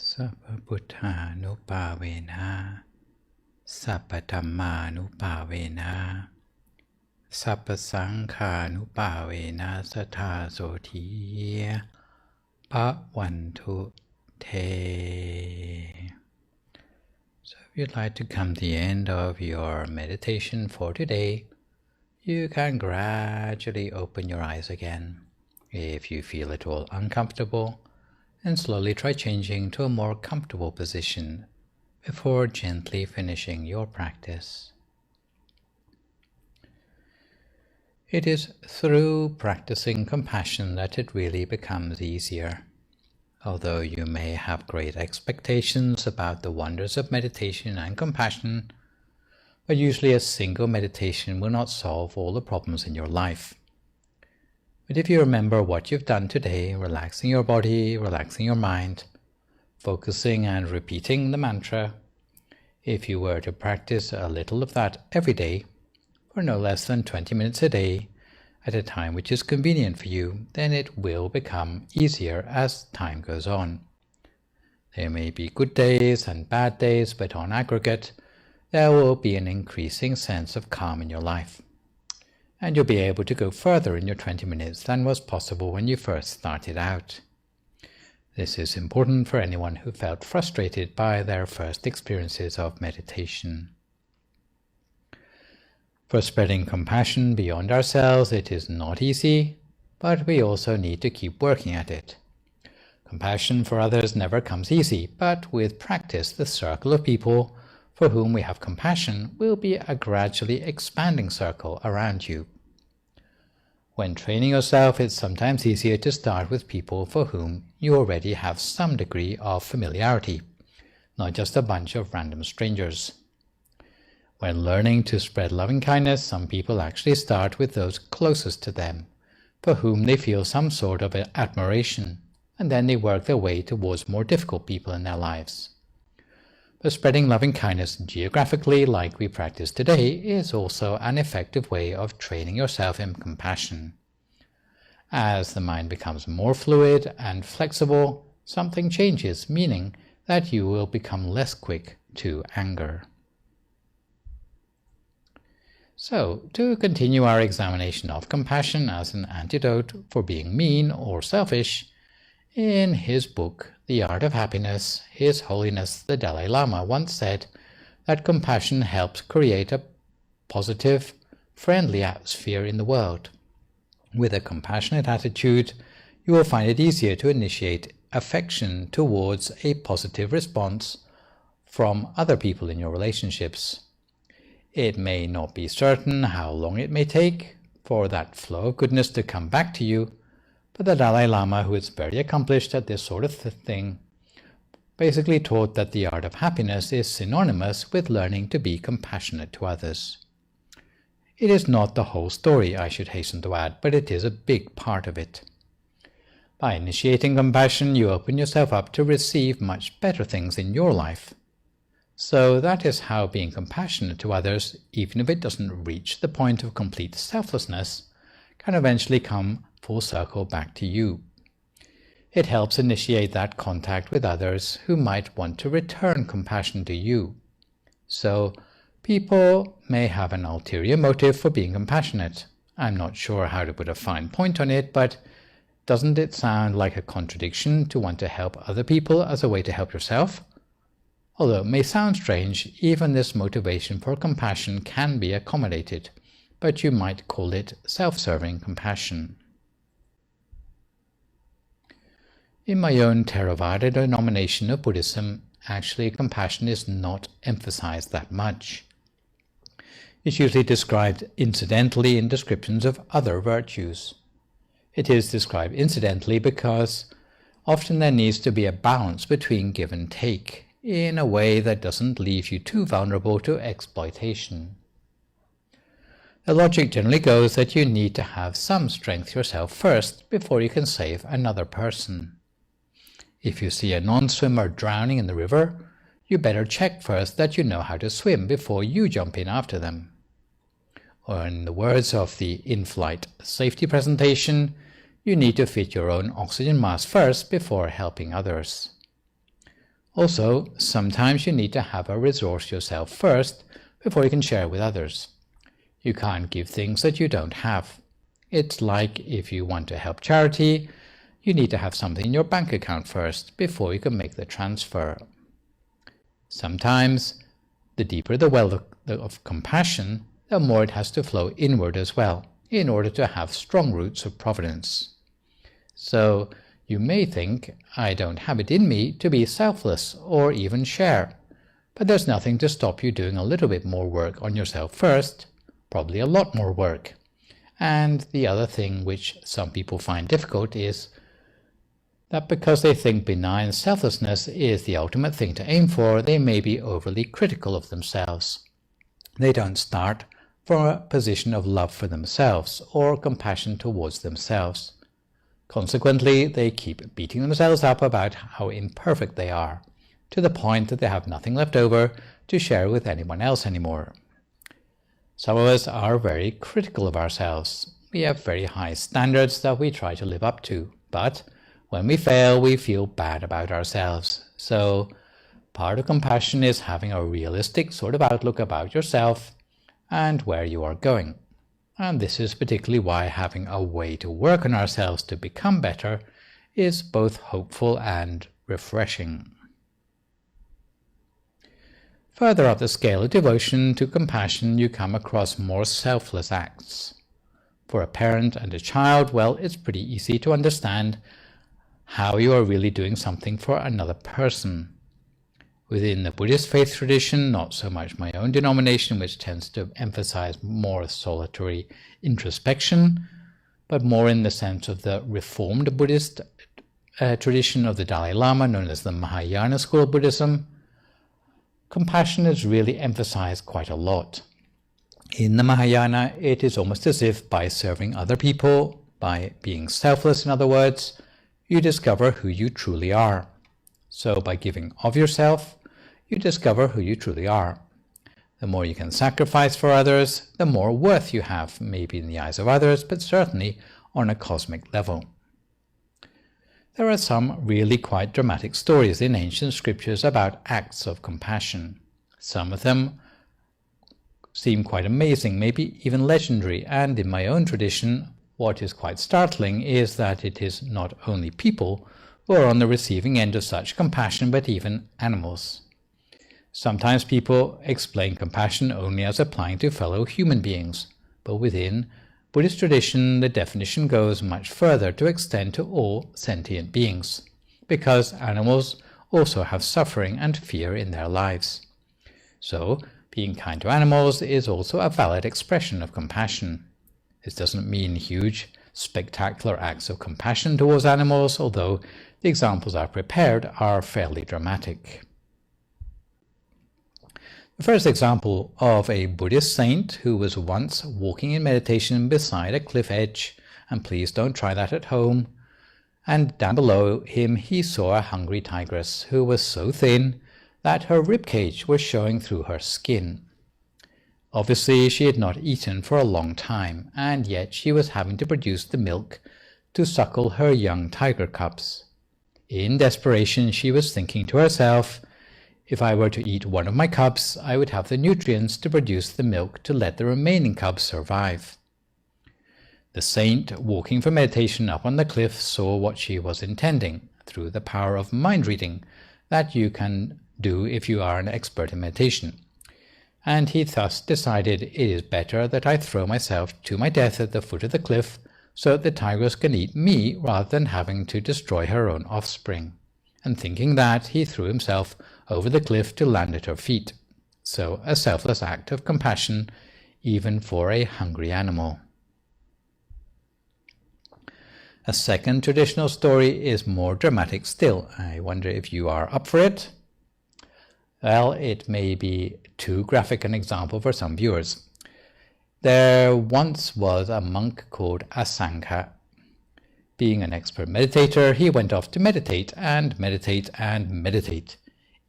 Sabba Buddhanupavena, Sabba Dhammanupavena, Sabba Sankhanupavena Sattha Soti Bhavantu Te. So if you'd like to come to the end of your meditation for today, you can gradually open your eyes again. If you feel at all uncomfortable, and slowly try changing to a more comfortable position before gently finishing your practice. It is through practicing compassion that it really becomes easier. Although you may have great expectations about the wonders of meditation and compassion, but usually a single meditation will not solve all the problems in your life. But if you remember what you've done today, relaxing your body, relaxing your mind, focusing and repeating the mantra, if you were to practice a little of that every day, for no less than 20 minutes a day, at a time which is convenient for you, then it will become easier as time goes on. There may be good days and bad days, but on aggregate, there will be an increasing sense of calm in your life. And you'll be able to go further in your 20 minutes than was possible when you first started out. This is important for anyone who felt frustrated by their first experiences of meditation. For spreading compassion beyond ourselves, it is not easy, but we also need to keep working at it. Compassion for others never comes easy, but with practice, the circle of people for whom we have compassion will be a gradually expanding circle around you. When training yourself, it's sometimes easier to start with people for whom you already have some degree of familiarity, not just a bunch of random strangers. When learning to spread loving kindness, some people actually start with those closest to them, for whom they feel some sort of admiration, and then they work their way towards more difficult people in their lives. But spreading loving kindness geographically, like we practice today, is also an effective way of training yourself in compassion. As the mind becomes more fluid and flexible, something changes, meaning that you will become less quick to anger. So, to continue our examination of compassion as an antidote for being mean or selfish, in his book, The Art of Happiness, His Holiness the Dalai Lama once said that compassion helps create a positive, friendly atmosphere in the world. With a compassionate attitude, you will find it easier to initiate affection towards a positive response from other people in your relationships. It may not be certain how long it may take for that flow of goodness to come back to you, but the Dalai Lama, who is very accomplished at this sort of thing, basically taught that the art of happiness is synonymous with learning to be compassionate to others. It is not the whole story, I should hasten to add, but it is a big part of it. By initiating compassion, you open yourself up to receive much better things in your life. So that is how being compassionate to others, even if it doesn't reach the point of complete selflessness, can eventually come full circle back to you. It helps initiate that contact with others who might want to return compassion to you. So people may have an ulterior motive for being compassionate. I'm not sure how to put a fine point on it, but doesn't it sound like a contradiction to want to help other people as a way to help yourself? Although it may sound strange, even this motivation for compassion can be accommodated, but you might call it self-serving compassion. In my own Theravada denomination of Buddhism, actually compassion is not emphasized that much. It's usually described incidentally in descriptions of other virtues. It is described incidentally because often there needs to be a balance between give and take, in a way that doesn't leave you too vulnerable to exploitation. The logic generally goes that you need to have some strength yourself first before you can save another person. If you see a non-swimmer drowning in the river, you better check first that you know how to swim before you jump in after them. Or in the words of the in-flight safety presentation, you need to fit your own oxygen mask first before helping others. Also, sometimes you need to have a resource yourself first before you can share with others. You can't give things that you don't have. It's like if you want to help charity, you need to have something in your bank account first before you can make the transfer. Sometimes, the deeper the well of compassion, the more it has to flow inward as well, in order to have strong roots of providence. So, you may think, I don't have it in me to be selfless or even share, but there's nothing to stop you doing a little bit more work on yourself first, probably a lot more work. And the other thing which some people find difficult is that because they think benign selflessness is the ultimate thing to aim for, they may be overly critical of themselves. They don't start from a position of love for themselves or compassion towards themselves. Consequently, they keep beating themselves up about how imperfect they are, to the point that they have nothing left over to share with anyone else anymore. Some of us are very critical of ourselves. We have very high standards that we try to live up to, but when we fail, we feel bad about ourselves. So, part of compassion is having a realistic sort of outlook about yourself and where you are going. And this is particularly why having a way to work on ourselves to become better is both hopeful and refreshing. Further up the scale of devotion to compassion, you come across more selfless acts. For a parent and a child, well, it's pretty easy to understand how you are really doing something for another person. Within the Buddhist faith tradition, not so much my own denomination, which tends to emphasize more solitary introspection, but more in the sense of the reformed Buddhist tradition of the Dalai Lama, known as the Mahayana school of Buddhism, compassion is really emphasized quite a lot. In the Mahayana, it is almost as if by serving other people, by being selfless in other words, you discover who you truly are. So by giving of yourself, you discover who you truly are. The more you can sacrifice for others, the more worth you have, maybe in the eyes of others, but certainly on a cosmic level. There are some really quite dramatic stories in ancient scriptures about acts of compassion. Some of them seem quite amazing, maybe even legendary, and in my own tradition, what is quite startling is that it is not only people who are on the receiving end of such compassion, but even animals. Sometimes people explain compassion only as applying to fellow human beings, but within Buddhist tradition the definition goes much further to extend to all sentient beings, because animals also have suffering and fear in their lives. So, being kind to animals is also a valid expression of compassion. This doesn't mean huge, spectacular acts of compassion towards animals, although the examples I've prepared are fairly dramatic. The first example of a Buddhist saint who was once walking in meditation beside a cliff edge, and please don't try that at home, and down below him he saw a hungry tigress who was so thin that her ribcage was showing through her skin. Obviously she had not eaten for a long time, and yet she was having to produce the milk to suckle her young tiger cubs. In desperation she was thinking to herself, if I were to eat one of my cubs, I would have the nutrients to produce the milk to let the remaining cubs survive. The saint, walking for meditation up on the cliff, saw what she was intending, through the power of mind reading that you can do if you are an expert in meditation. And he thus decided, it is better that I throw myself to my death at the foot of the cliff so that the tigress can eat me rather than having to destroy her own offspring. And thinking that, he threw himself over the cliff to land at her feet. So a selfless act of compassion, even for a hungry animal. A second traditional story is more dramatic still. I wonder if you are up for it. Well, it may be too graphic an example for some viewers. There once was a monk called Asanga. Being an expert meditator, he went off to meditate and meditate and meditate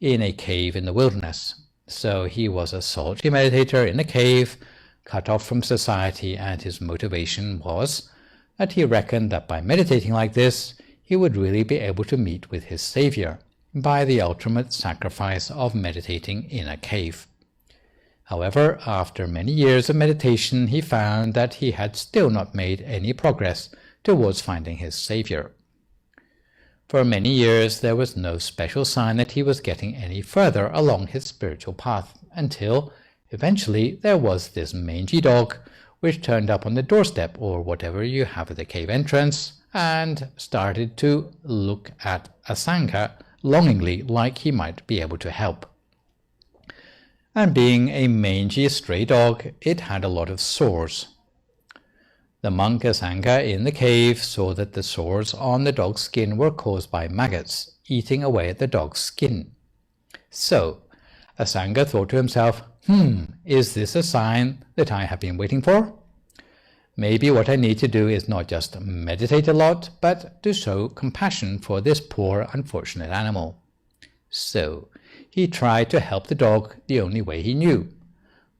in a cave in the wilderness. So he was a solitary meditator in a cave, cut off from society, and his motivation was that he reckoned that by meditating like this, he would really be able to meet with his Savior by the ultimate sacrifice of meditating in a cave. However, after many years of meditation, he found that he had still not made any progress towards finding his Savior. For many years there was no special sign that he was getting any further along his spiritual path, until eventually there was this mangy dog which turned up on the doorstep or whatever you have at the cave entrance and started to look at Asanga longingly, like he might be able to help. And being a mangy stray dog, it had a lot of sores. The monk Asanga in the cave saw that the sores on the dog's skin were caused by maggots eating away at the dog's skin. So Asanga thought to himself, is this a sign that I have been waiting for? Maybe what I need to do is not just meditate a lot, but to show compassion for this poor, unfortunate animal. So he tried to help the dog the only way he knew,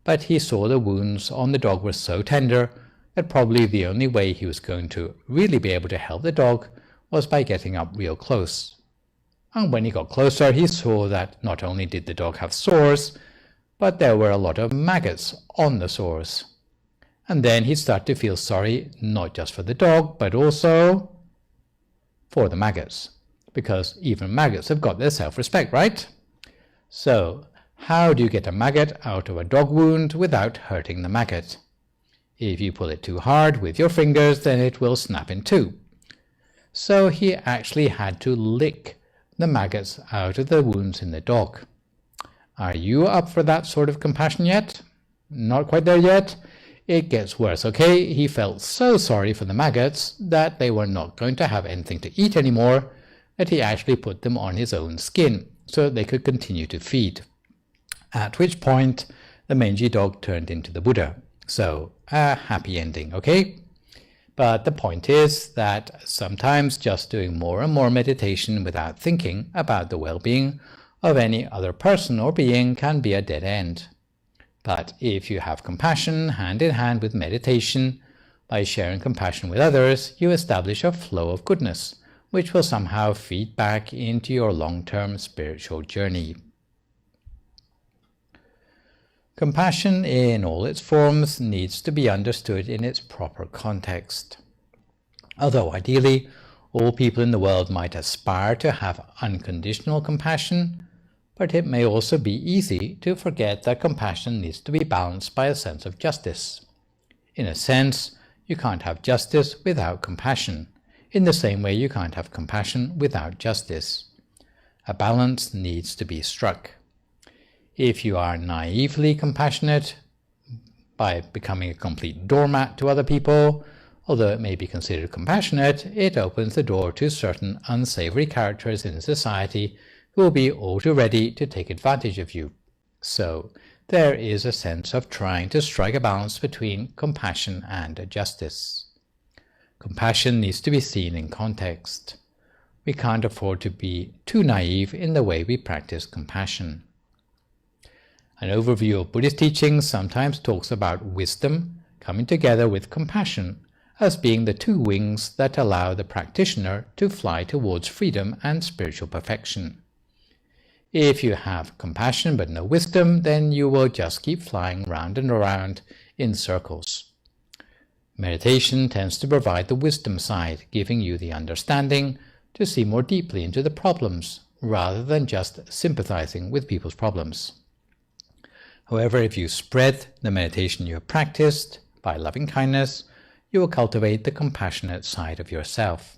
but he saw the wounds on the dog were so tender that probably the only way he was going to really be able to help the dog was by getting up real close. And when he got closer, he saw that not only did the dog have sores, but there were a lot of maggots on the sores. And then he started to feel sorry, not just for the dog, but also for the maggots, because even maggots have got their self-respect, right? So How do you get a maggot out of a dog wound without hurting the maggot? If you pull it too hard with your fingers, then it will snap in two. So he actually had to lick the maggots out of the wounds in the dog. Are you up for that sort of compassion yet? Not quite there yet? It gets worse, okay? He felt so sorry for the maggots that they were not going to have anything to eat anymore, that he actually put them on his own skin so they could continue to feed. At which point the mangy dog turned into the Buddha. So a happy ending, okay? But the point is that sometimes just doing more and more meditation without thinking about the well-being of any other person or being can be a dead end. But if you have compassion hand in hand with meditation, by sharing compassion with others, you establish a flow of goodness, which will somehow feed back into your long-term spiritual journey. Compassion in all its forms needs to be understood in its proper context. Although ideally, all people in the world might aspire to have unconditional compassion, but it may also be easy to forget that compassion needs to be balanced by a sense of justice. In a sense, you can't have justice without compassion, in the same way you can't have compassion without justice. A balance needs to be struck. If you are naively compassionate by becoming a complete doormat to other people, although it may be considered compassionate, it opens the door to certain unsavory characters in society who will be all too ready to take advantage of you. So there is a sense of trying to strike a balance between compassion and justice. Compassion needs to be seen in context. We can't afford to be too naive in the way we practice compassion. An overview of Buddhist teachings sometimes talks about wisdom coming together with compassion as being the two wings that allow the practitioner to fly towards freedom and spiritual perfection. If you have compassion but no wisdom, then you will just keep flying round and around in circles. Meditation tends to provide the wisdom side, giving you the understanding to see more deeply into the problems, rather than just sympathizing with people's problems. However, if you spread the meditation you have practiced by loving kindness, you will cultivate the compassionate side of yourself.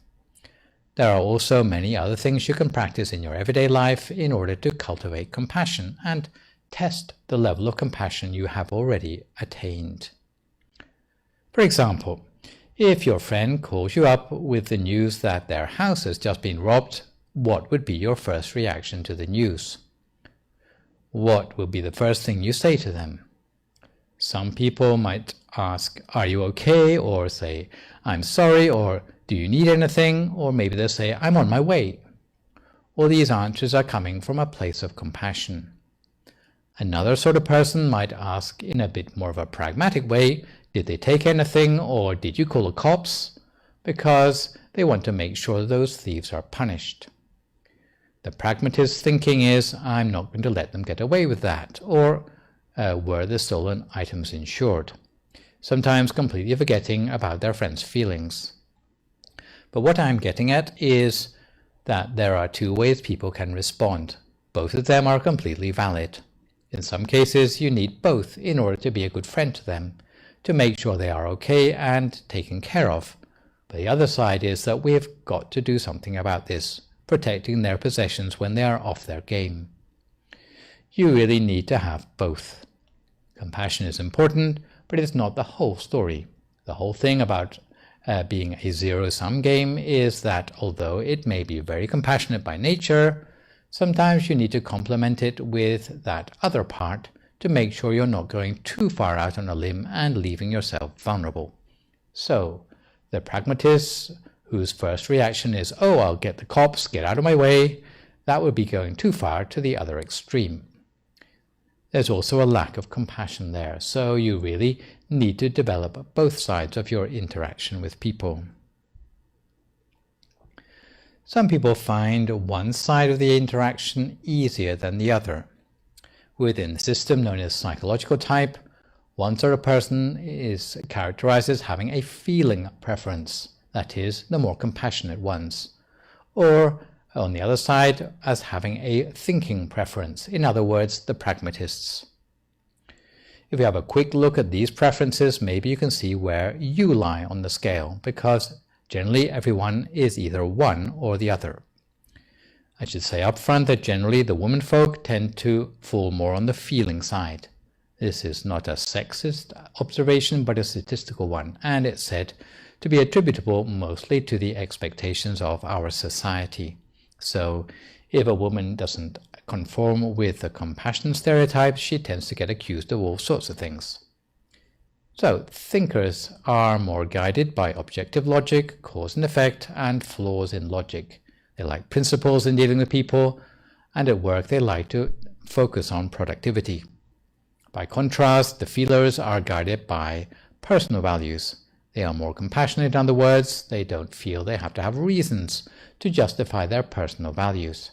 There are also many other things you can practice in your everyday life in order to cultivate compassion and test the level of compassion you have already attained. For example, if your friend calls you up with the news that their house has just been robbed, what would be your first reaction to the news? What will be the first thing you say to them? Some people might ask, "Are you okay?" or say, "I'm sorry," or "Do you need anything?" or maybe they'll say, "I'm on my way." All these answers are coming from a place of compassion. Another sort of person might ask in a bit more of a pragmatic way, "Did they take anything?" or "Did you call the cops?" because they want to make sure those thieves are punished. The pragmatist thinking is, "I'm not going to let them get away with that," or were the stolen items insured? Sometimes completely forgetting about their friend's feelings. But what I'm getting at is that there are two ways people can respond. Both of them are completely valid. In some cases, you need both in order to be a good friend to them, to make sure they are okay and taken care of. But the other side is that we have got to do something about this, protecting their possessions when they are off their game. You really need to have both. Compassion is important, but it's not the whole story. The whole thing about being a zero-sum game is that although it may be very compassionate by nature, sometimes you need to complement it with that other part to make sure you're not going too far out on a limb and leaving yourself vulnerable. So, the pragmatist whose first reaction is, "Oh, I'll get the cops, get out of my way," that would be going too far to the other extreme. There's also a lack of compassion there, so you really need to develop both sides of your interaction with people. Some people find one side of the interaction easier than the other. Within the system known as psychological type, one sort of person is characterized as having a feeling preference, that is, the more compassionate ones, or On the other side, as having a thinking preference, in other words, the pragmatists. If you have a quick look at these preferences, maybe you can see where you lie on the scale, because generally everyone is either one or the other. I should say up front that generally the womenfolk tend to fall more on the feeling side. This is not a sexist observation, but a statistical one, and it's said to be attributable mostly to the expectations of our society. So if a woman doesn't conform with the compassion stereotype, she tends to get accused of all sorts of things. So thinkers are more guided by objective logic, cause and effect, and flaws in logic. They like principles in dealing with people, and at work they like to focus on productivity. By contrast, the feelers are guided by personal values. They are more compassionate, in other words, they don't feel they have to have reasons to justify their personal values.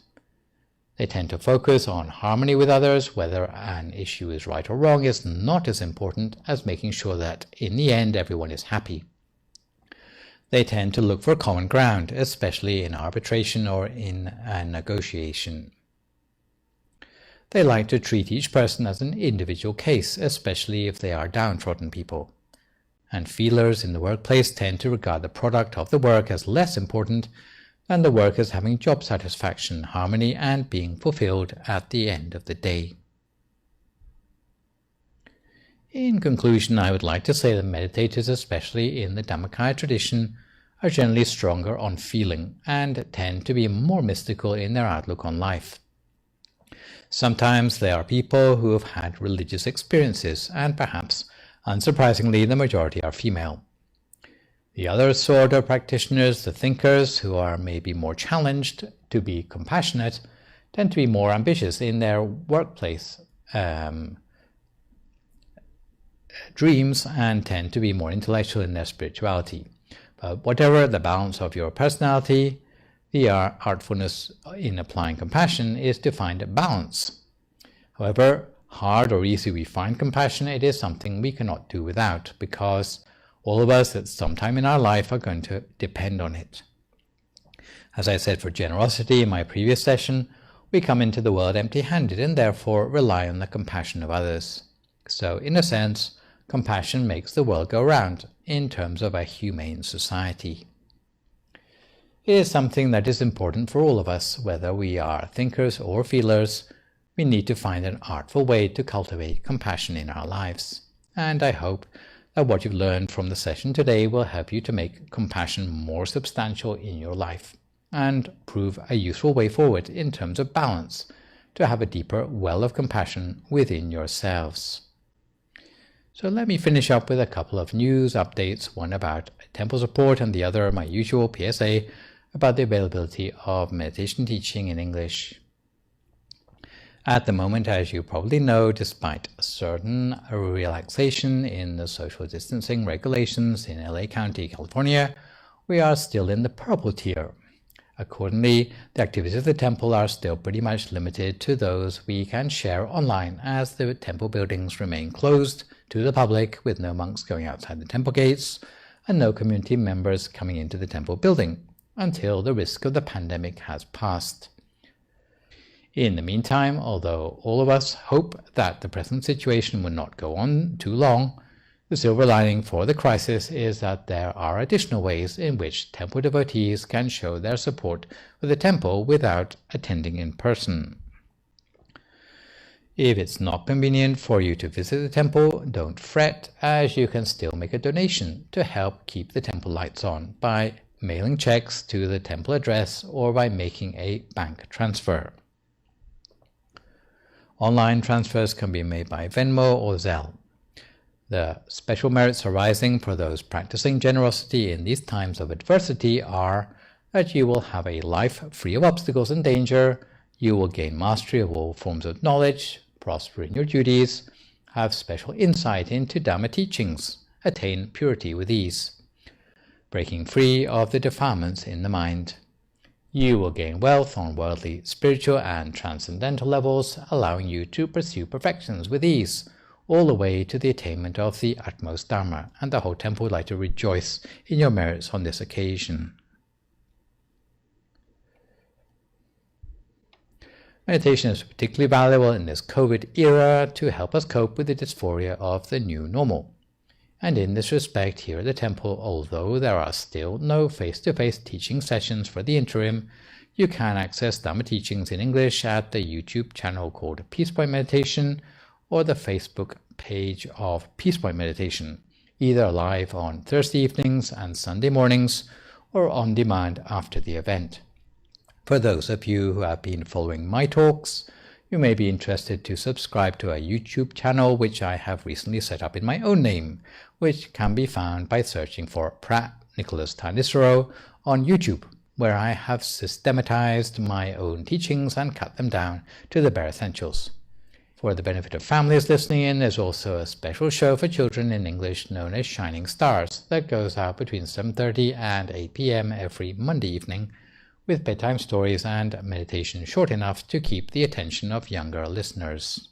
They tend to focus on harmony with others. Whether an issue is right or wrong is not as important as making sure that in the end everyone is happy. They tend to look for common ground, especially in arbitration or in a negotiation. They like to treat each person as an individual case, especially if they are downtrodden people. And feelers in the workplace tend to regard the product of the work as less important than the work as having job satisfaction, harmony, and being fulfilled at the end of the day. In conclusion, I would like to say that meditators, especially in the Dhammakaya tradition, are generally stronger on feeling and tend to be more mystical in their outlook on life. Sometimes they are people who have had religious experiences, and perhaps, unsurprisingly, the majority are female. The other sort of practitioners, the thinkers, who are maybe more challenged to be compassionate, tend to be more ambitious in their workplace dreams and tend to be more intellectual in their spirituality. But whatever the balance of your personality, the artfulness in applying compassion is to find a balance. However hard or easy we find compassion, it is something we cannot do without, because all of us at some time in our life are going to depend on it. As I said for generosity in my previous session, we come into the world empty-handed and therefore rely on the compassion of others. So, in a sense, compassion makes the world go round in terms of a humane society. It is something that is important for all of us, whether we are thinkers or feelers. We need to find an artful way to cultivate compassion in our lives. And I hope that what you've learned from the session today will help you to make compassion more substantial in your life and prove a useful way forward in terms of balance to have a deeper well of compassion within yourselves. So let me finish up with a couple of news updates, one about temple support and the other my usual PSA about the availability of meditation teaching in English. At the moment, as you probably know, despite a certain relaxation in the social distancing regulations in LA County, California, we are still in the purple tier. Accordingly, the activities of the temple are still pretty much limited to those we can share online, as the temple buildings remain closed to the public, with no monks going outside the temple gates and no community members coming into the temple building until the risk of the pandemic has passed. In the meantime, although all of us hope that the present situation will not go on too long, the silver lining for the crisis is that there are additional ways in which temple devotees can show their support for the temple without attending in person. If it's not convenient for you to visit the temple, don't fret, as you can still make a donation to help keep the temple lights on by mailing checks to the temple address or by making a bank transfer. Online transfers can be made by Venmo or Zelle. The special merits arising for those practicing generosity in these times of adversity are that you will have a life free of obstacles and danger, you will gain mastery of all forms of knowledge, prosper in your duties, have special insight into Dhamma teachings, attain purity with ease, breaking free of the defilements in the mind. You will gain wealth on worldly, spiritual, and transcendental levels, allowing you to pursue perfections with ease, all the way to the attainment of the utmost Dharma, and the whole temple would like to rejoice in your merits on this occasion. Meditation is particularly valuable in this COVID era to help us cope with the dysphoria of the new normal. And in this respect, here at the temple, although there are still no face-to-face teaching sessions for the interim, you can access Dhamma teachings in English at the YouTube channel called Peace Point Meditation or the Facebook page of Peace Point Meditation, either live on Thursday evenings and Sunday mornings or on demand after the event. For those of you who have been following my talks, you may be interested to subscribe to a YouTube channel which I have recently set up in my own name, which can be found by searching for Phra Nicholas Thanissaro on YouTube, where I have systematized my own teachings and cut them down to the bare essentials. For the benefit of families listening in, there's also a special show for children in English known as Shining Stars that goes out between 7:30 and 8 p.m. every Monday evening, with bedtime stories and meditation short enough to keep the attention of younger listeners.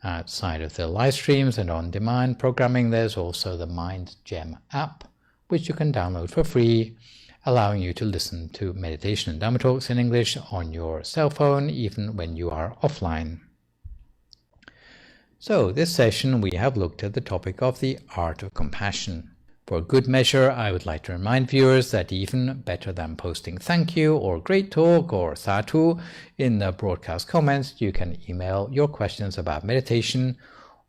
Outside of the live streams and on-demand programming, there's also the Mind Gem app, which you can download for free, allowing you to listen to meditation and Dhamma talks in English on your cell phone, even when you are offline. So, this session we have looked at the topic of the art of compassion. For good measure, I would like to remind viewers that even better than posting thank you or great talk or sadhu in the broadcast comments, you can email your questions about meditation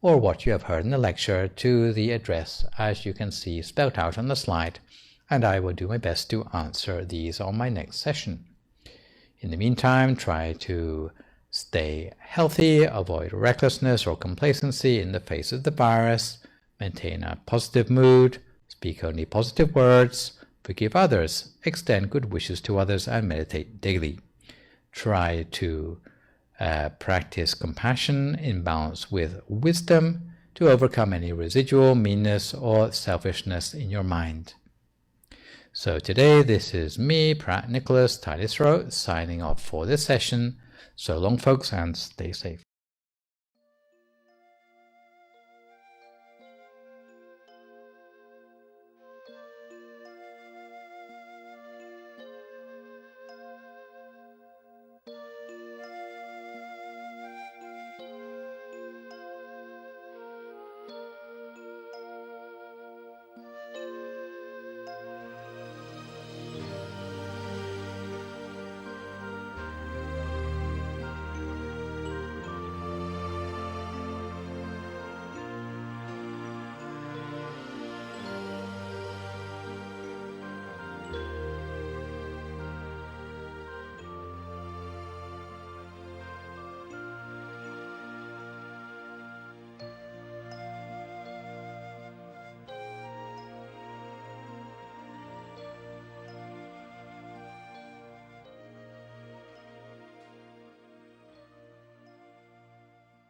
or what you have heard in the lecture to the address as you can see spelled out on the slide, and I will do my best to answer these on my next session. In the meantime, try to stay healthy, avoid recklessness or complacency in the face of the virus, maintain a positive mood, speak only positive words, forgive others, extend good wishes to others, and meditate daily. Try to practice compassion in balance with wisdom to overcome any residual meanness or selfishness in your mind. So today, this is me, Phra Nicholas Thanissaro, signing off for this session. So long, folks, and stay safe.